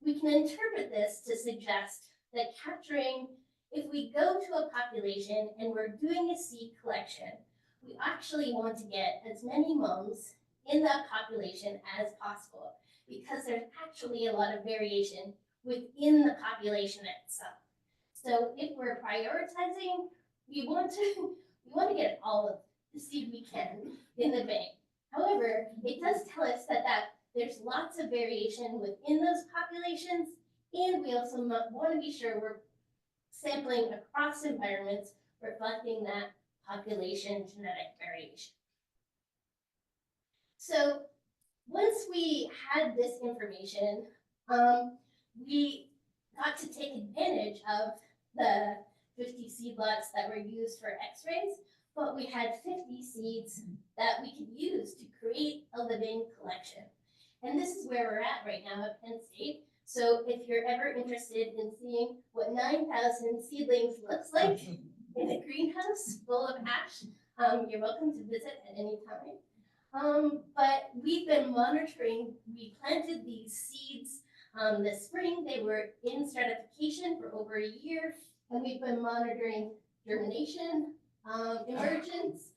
We can interpret this to suggest that capturing, if we go to a population and we're doing a seed collection, we actually want to get as many mums in that population as possible, because there's actually a lot of variation within the population itself. So if we're prioritizing, we want to get all of the seed we can in the bank. However, it does tell us that there's lots of variation within those populations, and we also want to be sure we're sampling across environments reflecting that population genetic variation. So once we had this information, we got to take advantage of the 50 seed lots that were used for x-rays, but we had 50 seeds that we could use to create a living collection. And this is where we're at right now at Penn State. So if you're ever interested in seeing what 9,000 seedlings looks like in a greenhouse full of ash, you're welcome to visit at any time. But we've been monitoring, we planted these seeds this spring. They were in stratification for over a year, and we've been monitoring germination, emergence,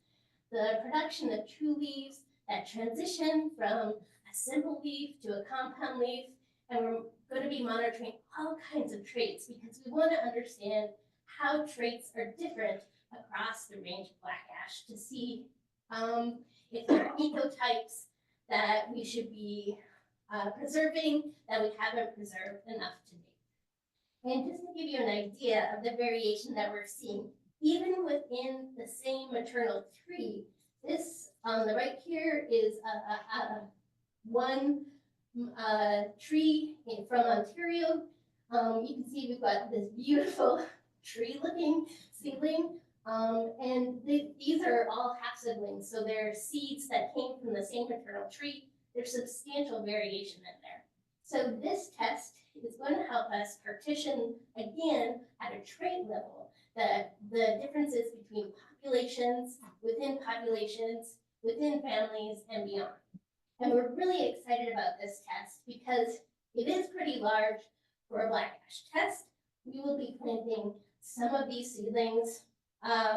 the production of true leaves, that transition from a simple leaf to a compound leaf, and we're going to be monitoring all kinds of traits because we want to understand how traits are different across the range of black ash to see if there are ecotypes that we should be preserving that we haven't preserved enough to date. And just to give you an idea of the variation that we're seeing, even within the same maternal tree, this on the right here is one tree from Ontario. You can see we've got this beautiful tree-looking seedling, and these are all half siblings, so they're seeds that came from the same maternal tree. There's substantial variation in there. So this test is going to help us partition, again, at a trait level, the differences between populations, within families, and beyond. And we're really excited about this test because it is pretty large for a black ash test. We will be planting some of these seedlings,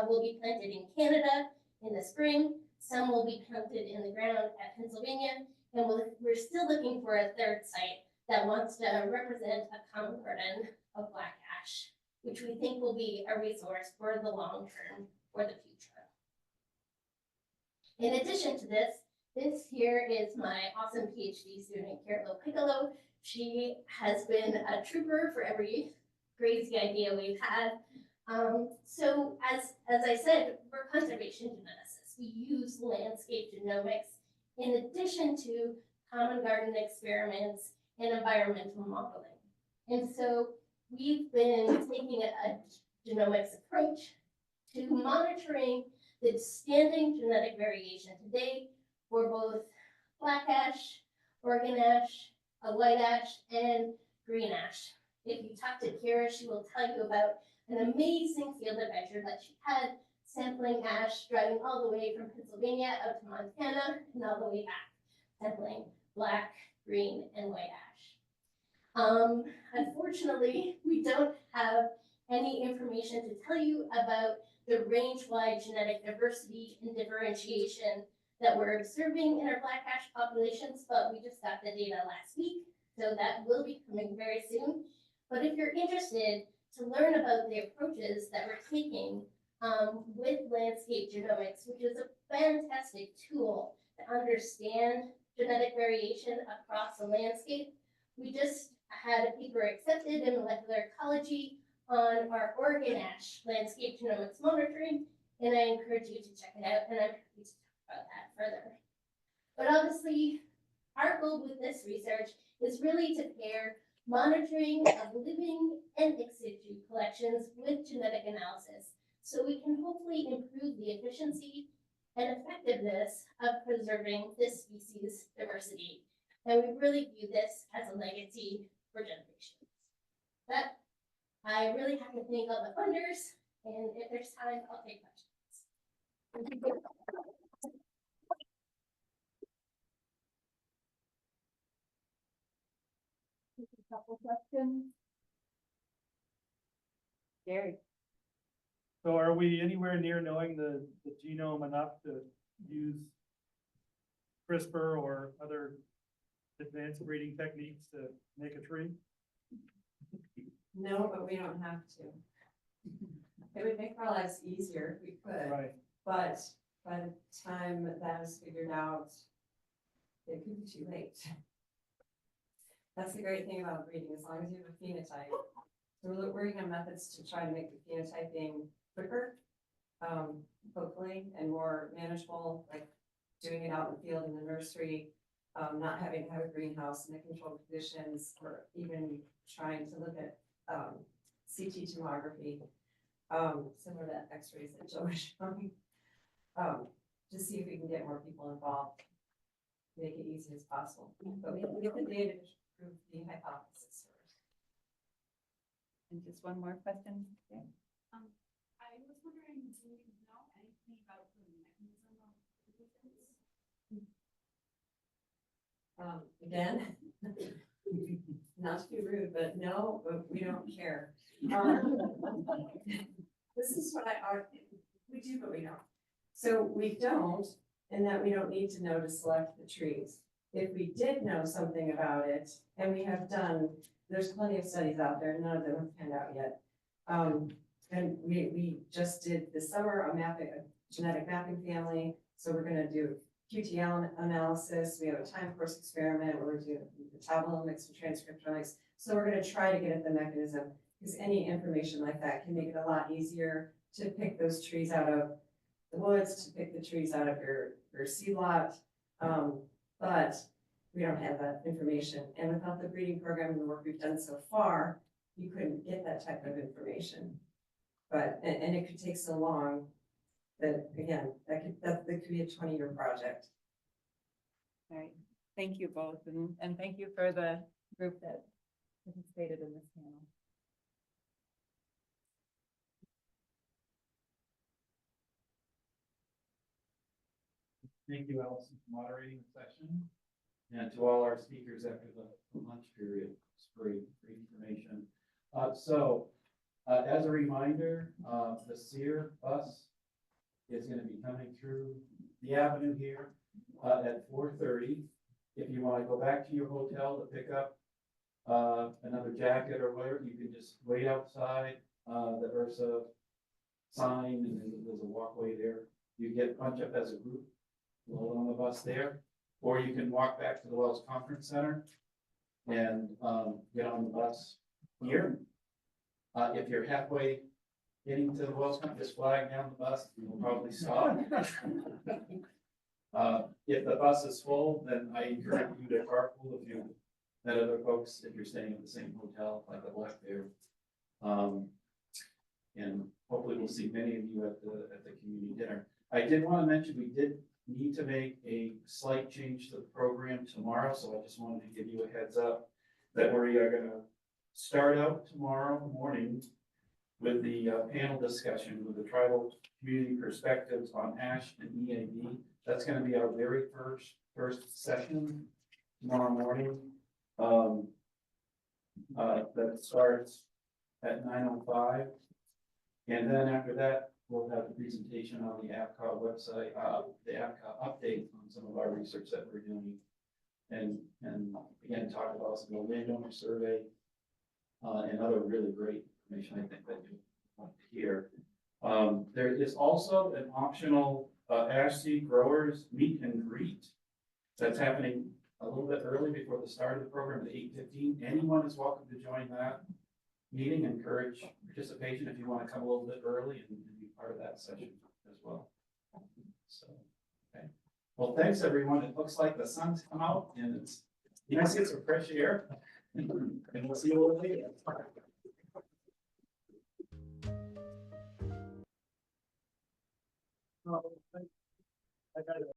will be planted in Canada in the spring. Some will be planted in the ground at Pennsylvania. And we're still looking for a third site that wants to represent a common garden of black ash, which we think will be a resource for the long term, for the future. In addition to this here is my awesome PhD student, Carol Piccolo. She has been a trooper for every crazy idea we've had. So as I said, we're conservation geneticists. We use landscape genomics in addition to common garden experiments and environmental modeling. And so we've been taking a genomics approach to monitoring the standing genetic variation today for both black ash, Oregon ash, white ash, and green ash. If you talk to Kira, she will tell you about an amazing field adventure that she had, sampling ash, driving all the way from Pennsylvania out to Montana and all the way back, sampling black, green, and white ash. Unfortunately, we don't have any information to tell you about the range-wide genetic diversity and differentiation that we're observing in our black ash populations, but we just got the data last week, so that will be coming very soon. But if you're interested to learn about the approaches that we're taking with landscape genomics, which is a fantastic tool to understand genetic variation across the landscape. We just had a paper accepted in molecular ecology on our Oregon ash landscape genomics monitoring, and I encourage you to check it out, and I'm happy to talk about that further. But obviously, our goal with this research is really to pair monitoring of living and ex situ collections with genetic analysis, so we can hopefully improve the efficiency and effectiveness of preserving this species diversity. And we really view this as a legacy for generations. But I really have to thank all the funders, and if there's time, I'll take questions. A couple questions. Gary. So are we anywhere near knowing the genome enough to use CRISPR or other advanced breeding techniques to make a tree? No, but we don't have to. It would make our lives easier if we could. Right. But by the time that is figured out, it could be too late. That's the great thing about breeding, as long as you have a phenotype. So we're working on methods to try to make the phenotyping quicker, hopefully, and more manageable, like doing it out in the field in the nursery, not having to have a greenhouse in the controlled conditions, or even trying to look at CT tomography, similar to that x-rays that Joe was showing, to see if we can get more people involved, make it easy as possible. But we have to get the data to prove the hypothesis first. And just one more question. Okay. I was wondering, do you know anything about the mechanism of resistance? Again, not to be rude, but no, but we don't care. This is what we do, but we don't. So we don't, and that we don't need to know to select the trees. If we did know something about it, and we have done, there's plenty of studies out there, none of them have panned out yet. And we just did this summer a genetic mapping family. So we're gonna do QTL analysis. We have a time course experiment where we're doing metabolomics and transcriptomics. So we're gonna try to get at the mechanism, because any information like that can make it a lot easier to pick those trees out of the woods, to pick the trees out of your seed lot. But we don't have that information. And without the breeding program and the work we've done so far, you couldn't get that type of information. But, and it could take so long that, again, that could be a 20-year project. All right, thank you both, and thank you for the group that participated in this panel. Thank you, Allison, for moderating the session. And to all our speakers after the lunch period, it's great information. As a reminder, the SEER bus is going to be coming through the avenue here at 4:30. If you want to go back to your hotel to pick up another jacket or whatever, you can just wait outside the Ursa sign, and there's a walkway there. You get punch up as a group, load on the bus there, or you can walk back to the Wells Conference Center and get on the bus here. If you're halfway getting to the Wells Conference, just flag down the bus, you'll probably stop. If the bus is full, then I encourage you to carpool if you met other folks, if you're staying at the same hotel like the Black Bear. And hopefully we'll see many of you at the community dinner. I did want to mention, we did need to make a slight change to the program tomorrow, so I just wanted to give you a heads up that we are gonna start out tomorrow morning with the panel discussion with the tribal community perspectives on ash and EAB. That's gonna be our very first session tomorrow morning. That starts at 9:05. And then after that, we'll have the presentation on the APCA website, the APCA update on some of our research that we're doing. And again, talk about some of the landowner survey and other really great information I think that you want to hear. There is also an optional ash seed growers meet and greet that's happening a little bit early before the start of the program at 8:15. Anyone is welcome to join that meeting. Encourage participation if you want to come a little bit early and be part of that session as well. So, okay. Well, thanks everyone. It looks like the sun's come out and it's nice to get some fresh air. And we'll see you a little later. I got it.